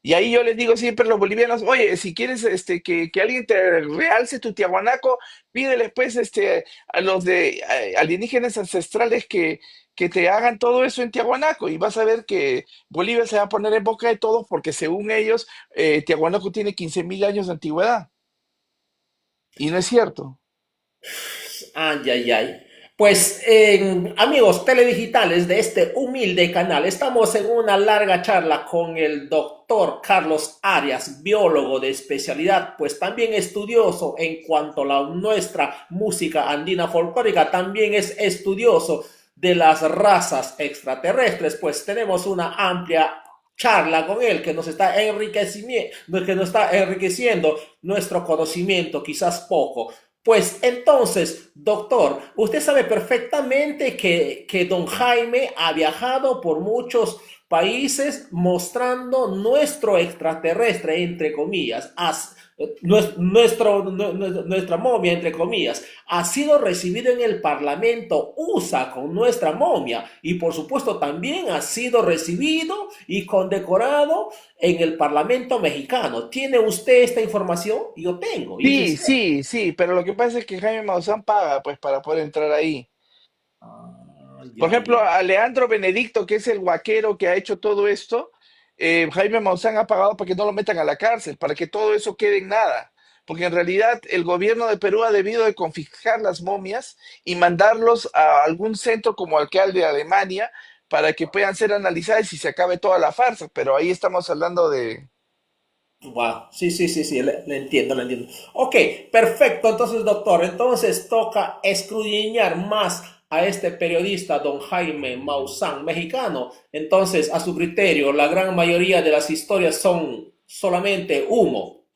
Y ahí yo les digo siempre a los bolivianos, oye, si quieres que alguien te realce tu tiahuanaco, pídele pues a los de alienígenas ancestrales que te hagan todo eso en Tiahuanaco y vas a ver que Bolivia se va a poner en boca de todos porque según ellos, Tiahuanaco tiene 15.000 años de antigüedad. Y no es cierto. Ay, ay, ay. Pues amigos teledigitales de este humilde canal, estamos en una larga charla con el doctor Carlos Arias, biólogo de especialidad, pues también estudioso en cuanto a nuestra música andina folclórica, también es estudioso de las razas extraterrestres, pues tenemos una amplia charla con él que nos está enriqueciendo nuestro conocimiento, quizás poco. Pues entonces, doctor, usted sabe perfectamente que don Jaime ha viajado por muchos países mostrando nuestro extraterrestre, entre comillas, nuestra momia, entre comillas, ha sido recibido en el Parlamento USA con nuestra momia y por supuesto también ha sido recibido y condecorado en el Parlamento mexicano. ¿Tiene usted esta información? Yo tengo, y es en Sí, serio. sí, sí, pero lo que pasa es que Jaime Maussan paga pues para poder entrar ahí. Ah, Por ya, ejemplo, ya. a Leandro Benedicto, que es el guaquero que ha hecho todo esto, Jaime Maussan ha pagado para que no lo metan a la cárcel, para que todo eso quede en nada. Porque en realidad el gobierno de Perú ha debido de confiscar las momias y mandarlos a algún centro como alcalde de Alemania para que puedan ser analizadas y se acabe toda la farsa. Pero ahí estamos hablando de... Wow, sí, sí, sí, sí, le entiendo, le entiendo. Ok, perfecto, entonces, doctor, entonces toca escudriñar más a este periodista, don Jaime Maussan, mexicano. Entonces, a su criterio, la gran mayoría de las historias son solamente humo.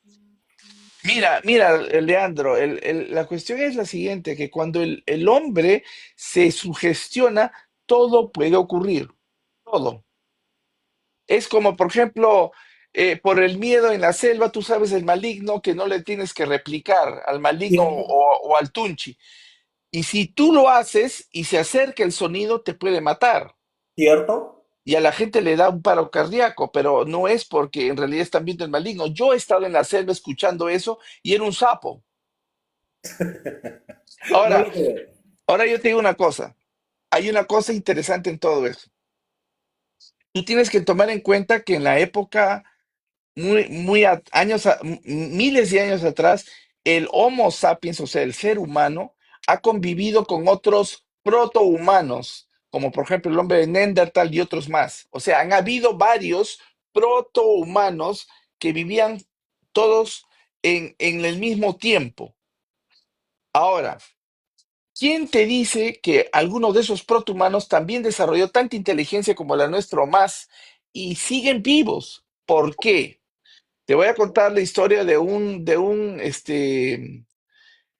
Mira, Leandro, la cuestión es la siguiente, que cuando el hombre se sugestiona, todo puede ocurrir, todo. Es como, por ejemplo, por el miedo en la selva, tú sabes el maligno que no le tienes que replicar al maligno ¿Cierto? o al tunchi. Y si tú lo haces y se acerca el sonido, te puede matar. ¿Cierto? Y a la gente le da un paro cardíaco, pero no es porque en realidad están viendo el maligno. Yo he estado en la selva escuchando eso y era un sapo. No Ahora, lo creo. ahora yo te digo una cosa. Hay una cosa interesante en todo eso. Tú tienes que tomar en cuenta que en la época miles de años atrás, el Homo sapiens, o sea, el ser humano, ha convivido con otros protohumanos, como por ejemplo el hombre de Neandertal y otros más. O sea, han habido varios protohumanos que vivían todos en el mismo tiempo. Ahora, ¿quién te dice que alguno de esos protohumanos también desarrolló tanta inteligencia como la nuestra o más y siguen vivos? ¿Por qué? Te voy a contar la historia de un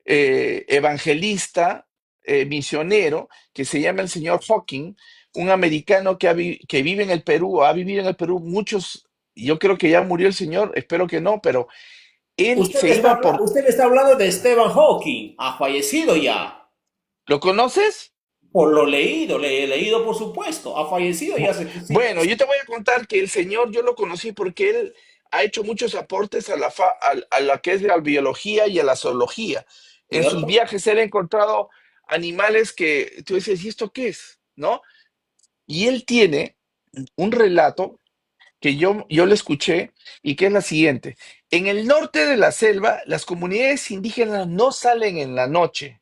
evangelista, misionero, que se llama el señor Hawking, un americano que vive en el Perú, ha vivido en el Perú muchos, yo creo que ya murió el señor, espero que no, pero él se iba por... Usted me está hablando de Stephen Hawking, ha fallecido ya. ¿Lo conoces? Por lo leído, le he leído por supuesto, ha fallecido ya hace Bueno, yo te voy a contar que el señor yo lo conocí porque él ha hecho muchos aportes a la que es la biología y a la zoología. En sus ¿cierto? viajes él ha encontrado animales que tú dices, ¿y esto qué es? ¿No? Y él tiene un relato que yo le escuché y que es la siguiente. En el norte de la selva, las comunidades indígenas no salen en la noche,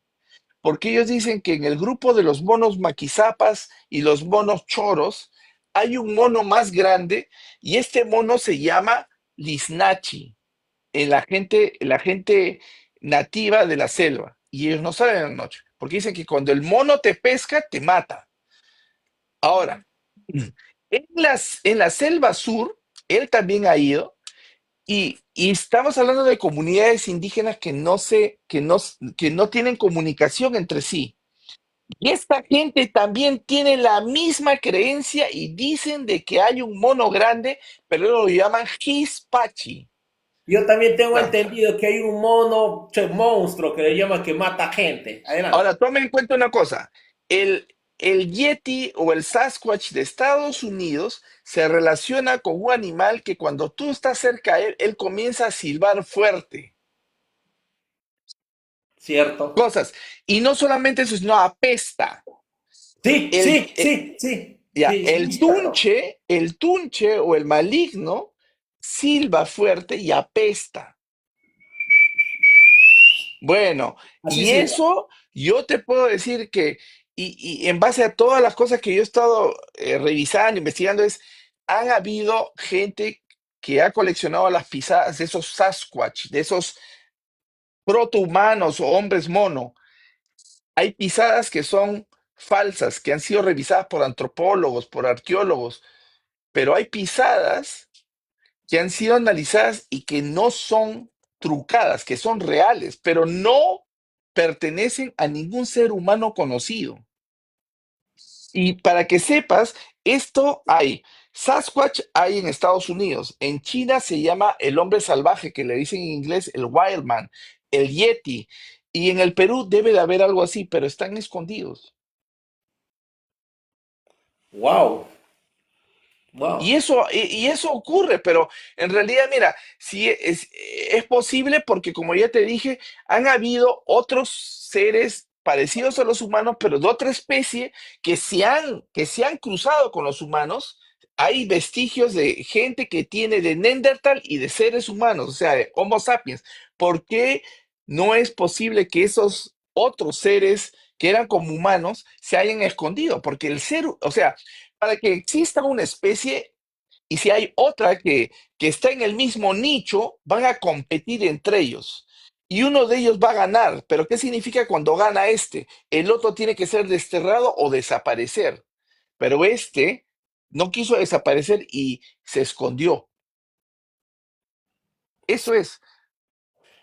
porque ellos dicen que en el grupo de los monos maquizapas y los monos choros hay un mono más grande y este mono se llama Liznachi, en la gente nativa de la selva. Y ellos no salen en la noche, porque dicen que cuando el mono te pesca, te mata. Ahora, en la selva sur, él también ha ido y estamos hablando de comunidades indígenas que no tienen comunicación entre sí. Y esta gente también tiene la misma creencia y dicen de que hay un mono grande, pero ellos lo llaman Hispachi. Yo también tengo Ah, entendido que hay un mono, monstruo que le llaman que mata gente. Adelante. ahora, tomen en cuenta una cosa. El, el Yeti o el Sasquatch de Estados Unidos se relaciona con un animal que cuando tú estás cerca a él, él comienza a silbar fuerte. ¿Cierto? Cosas. Y no solamente eso, sino apesta. Sí, El, sí, sí, sí, ya, sí, muy cierto. el tunche o el maligno silba fuerte y apesta. Bueno, Así y sirva. eso yo te puedo decir que, y en base a todas las cosas que yo he estado revisando, investigando, han habido gente que ha coleccionado las pisadas de esos Sasquatch, de esos protohumanos o hombres mono. Hay pisadas que son falsas, que han sido revisadas por antropólogos, por arqueólogos, pero hay pisadas que han sido analizadas y que no son trucadas, que son reales, pero no pertenecen a ningún ser humano conocido. Y para que sepas, esto hay, Sasquatch hay en Estados Unidos, en China se llama el hombre salvaje, que le dicen en inglés el Wildman, el Yeti, y en el Perú debe de haber algo así, pero están escondidos. Wow, wow. Y eso ocurre, pero en realidad, mira, sí es posible porque, como ya te dije, han habido otros seres parecidos a los humanos, pero de otra especie, que se han cruzado con los humanos. Hay vestigios de gente que tiene de Neandertal y de seres humanos, o sea, de Homo sapiens. ¿Por qué no es posible que esos otros seres que eran como humanos se hayan escondido? Porque el ser, o sea, para que exista una especie y si hay otra que está en el mismo nicho, van a competir entre ellos. Y uno de ellos va a ganar. Pero ¿qué significa cuando gana este? El otro tiene que ser desterrado o desaparecer. Pero este no quiso desaparecer y se escondió. Eso es.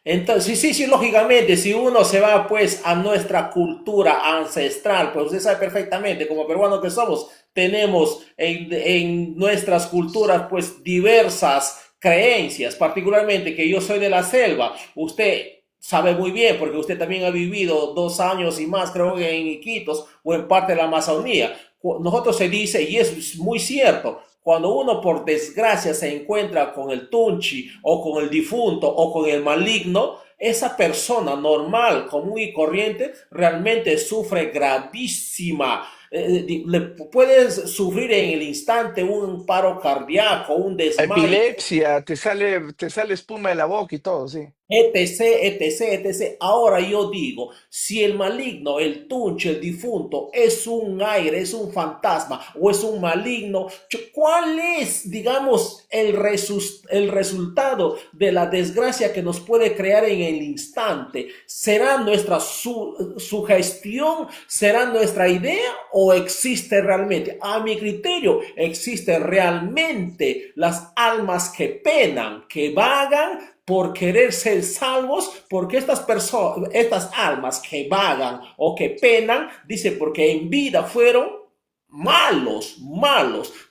Entonces, sí, sí, sí, lógicamente, si uno se va pues a nuestra cultura ancestral, pues usted sabe perfectamente, como peruanos que somos, tenemos en nuestras culturas pues diversas creencias, particularmente que yo soy de la selva, usted sabe muy bien, porque usted también ha vivido 2 años y más, creo que en Iquitos o en parte de la Amazonía. Nosotros se dice, y es muy cierto, cuando uno por desgracia se encuentra con el tunchi o con el difunto o con el maligno, esa persona normal, común y corriente realmente sufre gravísima. Le puedes sufrir en el instante un paro cardíaco, un desmayo, Epilepsia, te sale espuma de la boca y todo, sí. etc, etc, etc. Ahora yo digo, si el maligno, el tunche, el difunto es un aire, es un fantasma o es un maligno, ¿cuál es, digamos, el resultado de la desgracia que nos puede crear en el instante? ¿Será nuestra sugestión? ¿Será nuestra idea? o existe realmente? A mi criterio, existen realmente las almas que penan, que vagan por querer ser salvos, porque estas personas, estas almas que vagan o que penan, dice, porque en vida fueron malos,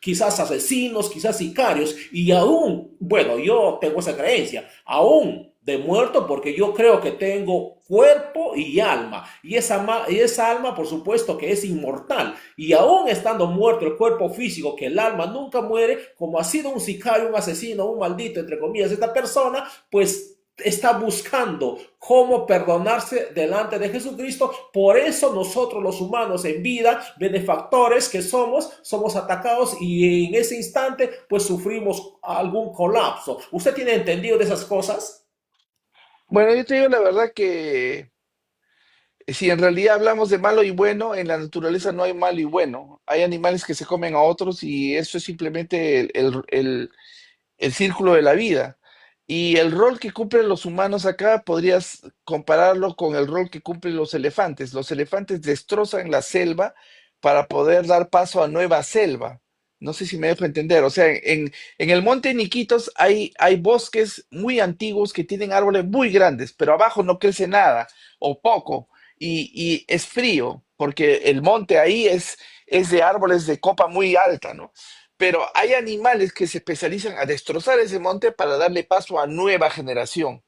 quizás asesinos, quizás sicarios, y aún, bueno, yo tengo esa creencia, aún de muerto, porque yo creo que tengo cuerpo y alma, y esa alma, por supuesto, que es inmortal, y aún estando muerto el cuerpo físico, que el alma nunca muere, como ha sido un sicario, un asesino, un maldito, entre comillas, esta persona, pues está buscando cómo perdonarse delante de Jesucristo. Por eso nosotros los humanos en vida, benefactores que somos atacados y en ese instante pues sufrimos algún colapso. ¿Usted tiene entendido de esas cosas? Bueno, yo te digo la verdad que si en realidad hablamos de malo y bueno, en la naturaleza no hay malo y bueno. Hay animales que se comen a otros y eso es simplemente el círculo de la vida. Y el rol que cumplen los humanos acá podrías compararlo con el rol que cumplen los elefantes. Los elefantes destrozan la selva para poder dar paso a nueva selva. No sé si me dejo entender. O sea, en el monte Niquitos hay bosques muy antiguos que tienen árboles muy grandes, pero abajo no crece nada o poco. Y es frío, porque el monte ahí es de árboles de copa muy alta, ¿no? Pero hay animales que se especializan a destrozar ese monte para darle paso a nueva generación.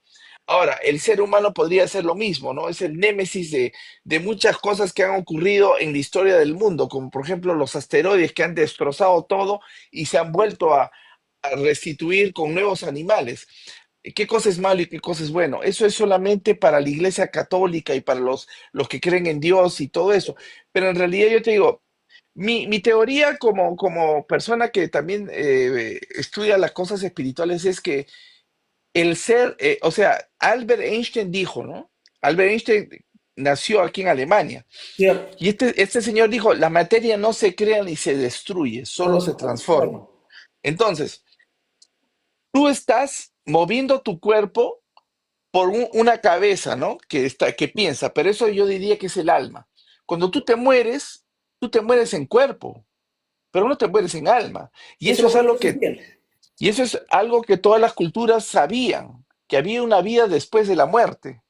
Ahora, el ser humano podría hacer lo mismo, ¿no? Es el némesis de muchas cosas que han ocurrido en la historia del mundo, como por ejemplo los asteroides que han destrozado todo y se han vuelto a restituir con nuevos animales. ¿Qué cosa es malo y qué cosa es bueno? Eso es solamente para la Iglesia Católica y para los que creen en Dios y todo eso. Pero en realidad yo te digo, mi teoría como persona que también estudia las cosas espirituales es que el ser, o sea, Albert Einstein dijo, ¿no? Albert Einstein nació aquí en Alemania Cierto, y este señor dijo, la materia no se crea ni se destruye, solo solo se se transforma. transforma. Entonces, tú estás moviendo tu cuerpo por una cabeza, ¿no? Que piensa, pero eso yo diría que es el alma. Cuando tú te mueres en cuerpo, pero no te mueres en alma. Y Eso es eso lo es que yo algo estoy que, diciendo. y eso es algo que todas las culturas sabían, que había una vida después de la muerte.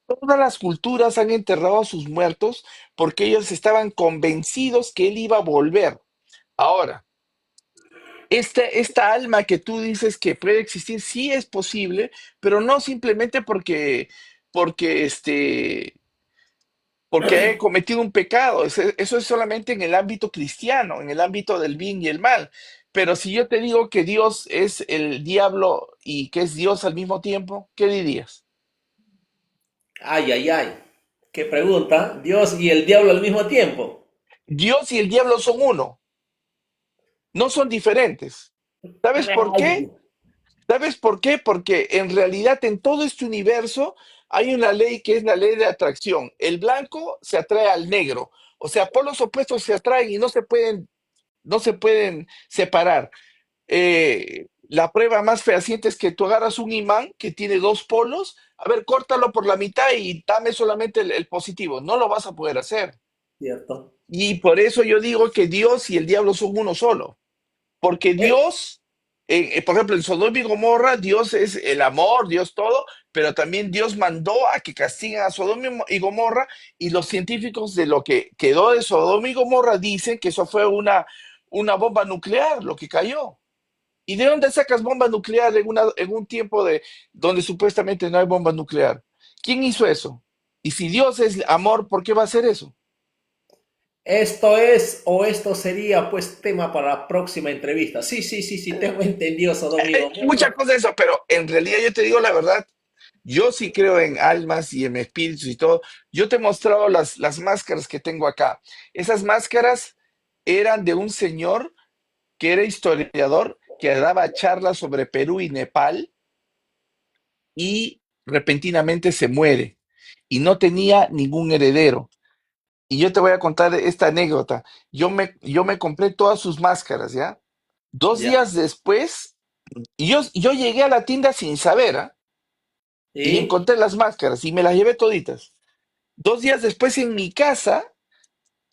Todas las culturas han enterrado a sus muertos porque ellos estaban convencidos que él iba a volver. Ahora, esta alma que tú dices que puede existir, sí es posible, pero no simplemente porque porque he cometido un pecado. Eso es solamente en el ámbito cristiano, en el ámbito del bien y el mal. Pero si yo te digo que Dios es el diablo y que es Dios al mismo tiempo, ¿qué dirías? Ay, ay, ay. Qué pregunta. Dios y el diablo al mismo tiempo. Dios y el diablo son uno, no son diferentes. ¿Sabes por qué? Ay, ¿Sabes por qué? Porque en realidad en todo este universo hay una ley que es la ley de atracción. El blanco se atrae al negro. O sea, polos opuestos se atraen y no se pueden separar. La prueba más fehaciente es que tú agarras un imán que tiene dos polos, a ver, córtalo por la mitad y dame solamente el positivo. No lo vas a poder hacer. cierto. Y por eso yo digo que Dios y el diablo son uno solo. Porque Dios, por ejemplo, en Sodoma y Gomorra, Dios es el amor, Dios todo, pero también Dios mandó a que castiguen a Sodoma y Gomorra, y los científicos de lo que quedó de Sodoma y Gomorra dicen que eso fue una bomba nuclear, lo que cayó. ¿Y de dónde sacas bomba nuclear en un tiempo donde supuestamente no hay bomba nuclear? ¿Quién hizo eso? Y si Dios es amor, ¿por qué va a hacer eso? Esto es o esto sería pues tema para la próxima entrevista. Sí, sí, sí, sí, tengo entendido Sodoma y Muchas Gomorra. cosas de eso, pero en realidad yo te digo la verdad, yo sí creo en almas y en espíritus y todo. Yo te he mostrado las máscaras que tengo acá. Esas máscaras eran de un señor que era historiador, que daba charlas sobre Perú y Nepal y repentinamente se muere y no tenía ningún heredero. Y yo te voy a contar esta anécdota. Yo me compré todas sus máscaras, ¿ya? Dos Ya. días después, yo llegué a la tienda sin saber, ¿ah? Y ¿Y? encontré las máscaras y me las llevé toditas. 2 días después en mi casa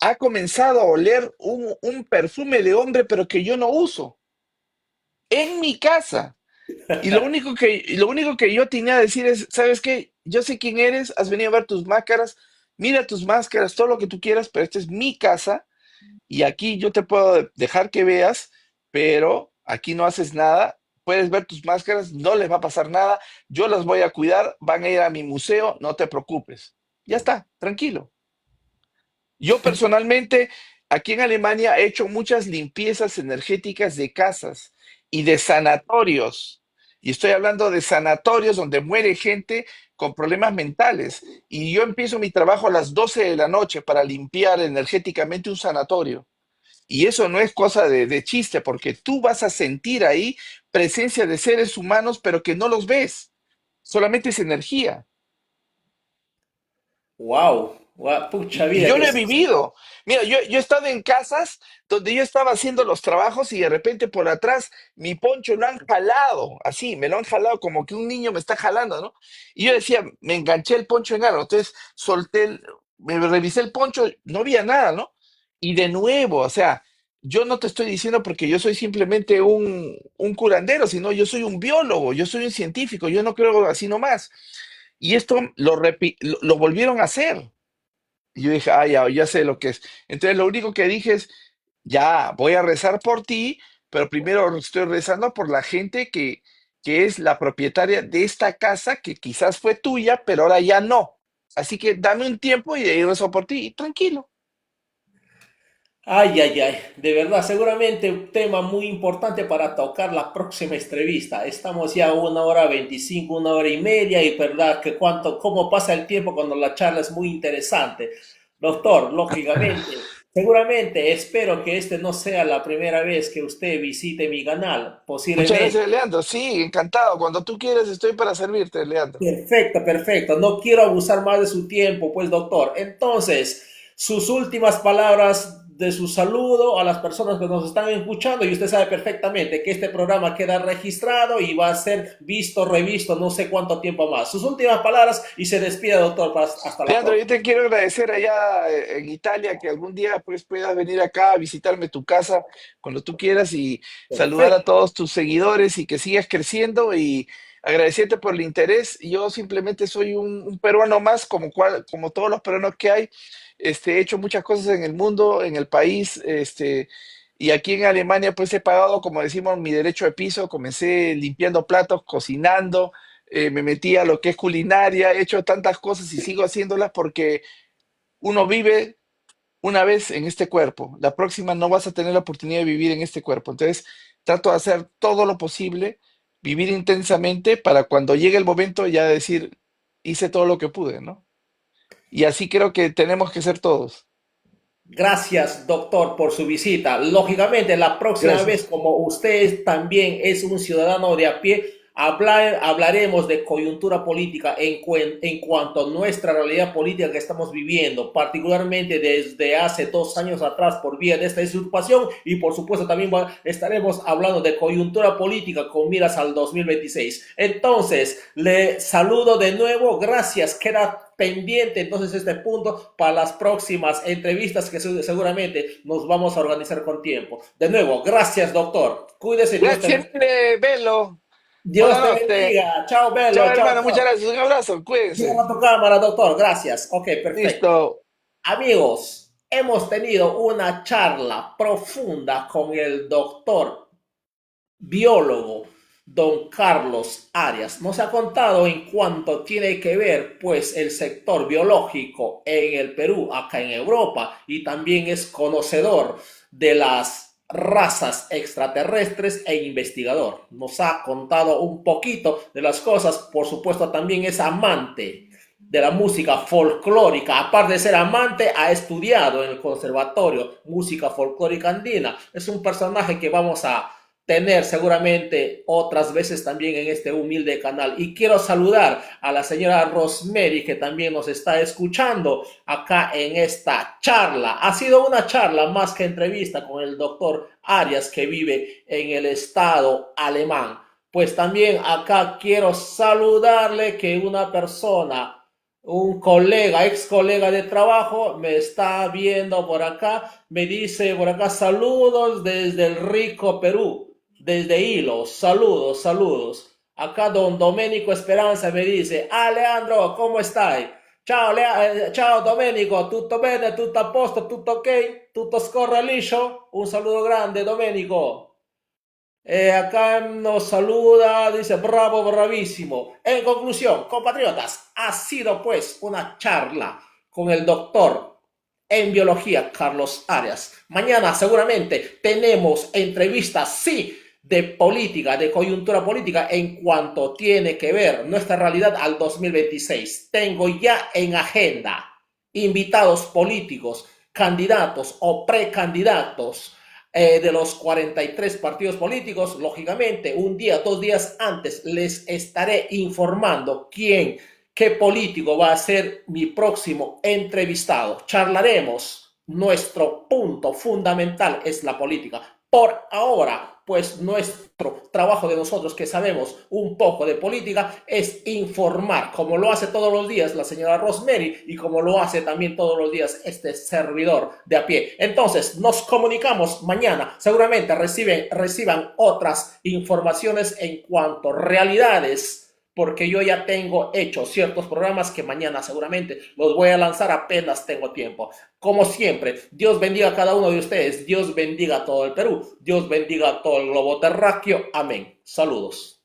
ha comenzado a oler un perfume de hombre, pero que yo no uso, en mi casa. Y lo único que yo tenía que decir es, ¿sabes qué? Yo sé quién eres, has venido a ver tus máscaras, mira tus máscaras, todo lo que tú quieras, pero esta es mi casa y aquí yo te puedo dejar que veas, pero aquí no haces nada. Puedes ver tus máscaras, no les va a pasar nada, yo las voy a cuidar, van a ir a mi museo, no te preocupes. Ya está, tranquilo. Yo personalmente, aquí en Alemania, he hecho muchas limpiezas energéticas de casas y de sanatorios. Y estoy hablando de sanatorios donde muere gente con problemas mentales. Y yo empiezo mi trabajo a las 12 de la noche para limpiar energéticamente un sanatorio. Y eso no es cosa de chiste, porque tú vas a sentir ahí presencia de seres humanos, pero que no los ves. Solamente es energía. Wow, pucha Y vida, yo que lo he es. vivido. Mira, yo he estado en casas donde yo estaba haciendo los trabajos y de repente por atrás mi poncho lo han jalado, así, me lo han jalado como que un niño me está jalando, ¿no? Y yo decía, me enganché el poncho en algo, entonces me revisé el poncho, no había nada, ¿no? Y de nuevo, o sea, yo no te estoy diciendo porque yo soy simplemente un curandero, sino yo soy un biólogo, yo soy un científico, yo no creo así nomás. Y esto lo volvieron a hacer. Y yo dije, ah, ya sé lo que es. Entonces lo único que dije es, ya, voy a rezar por ti, pero primero estoy rezando por la gente que es la propietaria de esta casa, que quizás fue tuya, pero ahora ya no. Así que dame un tiempo y de ahí rezo por ti, y tranquilo. Ay, ay, ay, de verdad, seguramente un tema muy importante para tocar la próxima entrevista. Estamos ya 1 hora 25, 1 hora y media, y verdad que cómo pasa el tiempo cuando la charla es muy interesante. Doctor, lógicamente, seguramente espero que este no sea la primera vez que usted visite mi canal, Muchas posiblemente. gracias, Leandro. Sí, encantado. Cuando tú quieras, estoy para servirte, Leandro. Perfecto, perfecto. No quiero abusar más de su tiempo, pues, doctor. Entonces, sus últimas palabras de su saludo a las personas que nos están escuchando, y usted sabe perfectamente que este programa queda registrado y va a ser visto, revisto, no sé cuánto tiempo más. Sus últimas palabras y se despide, doctor, hasta la Leandro, yo próxima. te quiero agradecer allá en Italia que algún día pues puedas venir acá a visitarme tu casa cuando tú quieras y saludar a Perfecto. todos tus seguidores y que sigas creciendo y agradecerte por el interés. Yo simplemente soy un peruano más como todos los peruanos que hay. He hecho muchas cosas en el mundo, en el país, y aquí en Alemania pues he pagado, como decimos, mi derecho de piso. Comencé limpiando platos, cocinando, me metí a lo que es culinaria, he hecho tantas cosas y sigo haciéndolas porque uno vive una vez en este cuerpo, la próxima no vas a tener la oportunidad de vivir en este cuerpo. Entonces, trato de hacer todo lo posible, vivir intensamente para cuando llegue el momento ya decir, hice todo lo que pude, ¿no? Y así creo que tenemos que ser todos. Gracias, doctor, por su visita. Lógicamente, la próxima vez, Gracias. como usted también es un ciudadano de a pie, hablaremos de coyuntura política en cuanto a nuestra realidad política que estamos viviendo, particularmente desde hace 2 años atrás por vía de esta usurpación, y por supuesto también estaremos hablando de coyuntura política con miras al 2026. Entonces, le saludo de nuevo. Gracias. Queda pendiente entonces este punto para las próximas entrevistas que seguramente nos vamos a organizar con tiempo. De nuevo, gracias, doctor. Cuídese, Dios te, Gracias, Belo. Dios Buenas te noches. bendiga. Chao, Chao, Belo. Chao, hermano. Muchas chao. gracias. Un abrazo. Cuídense. Cierra tu cámara, doctor. Gracias. Ok, perfecto. Listo. Amigos, hemos tenido una charla profunda con el doctor biólogo don Carlos Arias. Nos ha contado en cuanto tiene que ver pues el sector biológico en el Perú, acá en Europa, y también es conocedor de las razas extraterrestres e investigador. Nos ha contado un poquito de las cosas. Por supuesto también es amante de la música folclórica. Aparte de ser amante, ha estudiado en el conservatorio música folclórica andina. Es un personaje que vamos a tener seguramente otras veces también en este humilde canal. Y quiero saludar a la señora Rosemary, que también nos está escuchando acá en esta charla. Ha sido una charla más que entrevista con el doctor Arias, que vive en el estado alemán. Pues también acá quiero saludarle que una persona un colega, ex colega de trabajo, me está viendo por acá, me dice por acá, saludos desde el rico Perú, desde Hilos, saludos, saludos. Acá don Domenico Esperanza me dice, Leandro, ¿cómo stai? Ciao, ciao Domenico, tutto bene, tutto a posto, tutto ok, tutto scorre liscio? Un saludo grande, Domenico. Acá nos saluda, dice, bravo, bravísimo. En conclusión, compatriotas, ha sido pues una charla con el doctor en biología, Carlos Arias. Mañana seguramente tenemos entrevistas, sí, de política, de coyuntura política en cuanto tiene que ver nuestra realidad al 2026. Tengo ya en agenda invitados políticos, candidatos o precandidatos de los 43 partidos políticos. Lógicamente, un día, 2 días antes les estaré informando qué político va a ser mi próximo entrevistado. Charlaremos. Nuestro punto fundamental es la política. Por ahora, pues nuestro trabajo de nosotros que sabemos un poco de política es informar, como lo hace todos los días la señora Rosemary y como lo hace también todos los días este servidor de a pie. Entonces, nos comunicamos mañana. Seguramente reciban otras informaciones en cuanto a realidades, porque yo ya tengo hechos ciertos programas que mañana seguramente los voy a lanzar apenas tengo tiempo. Como siempre, Dios bendiga a cada uno de ustedes, Dios bendiga a todo el Perú, Dios bendiga a todo el globo terráqueo. Amén. Saludos.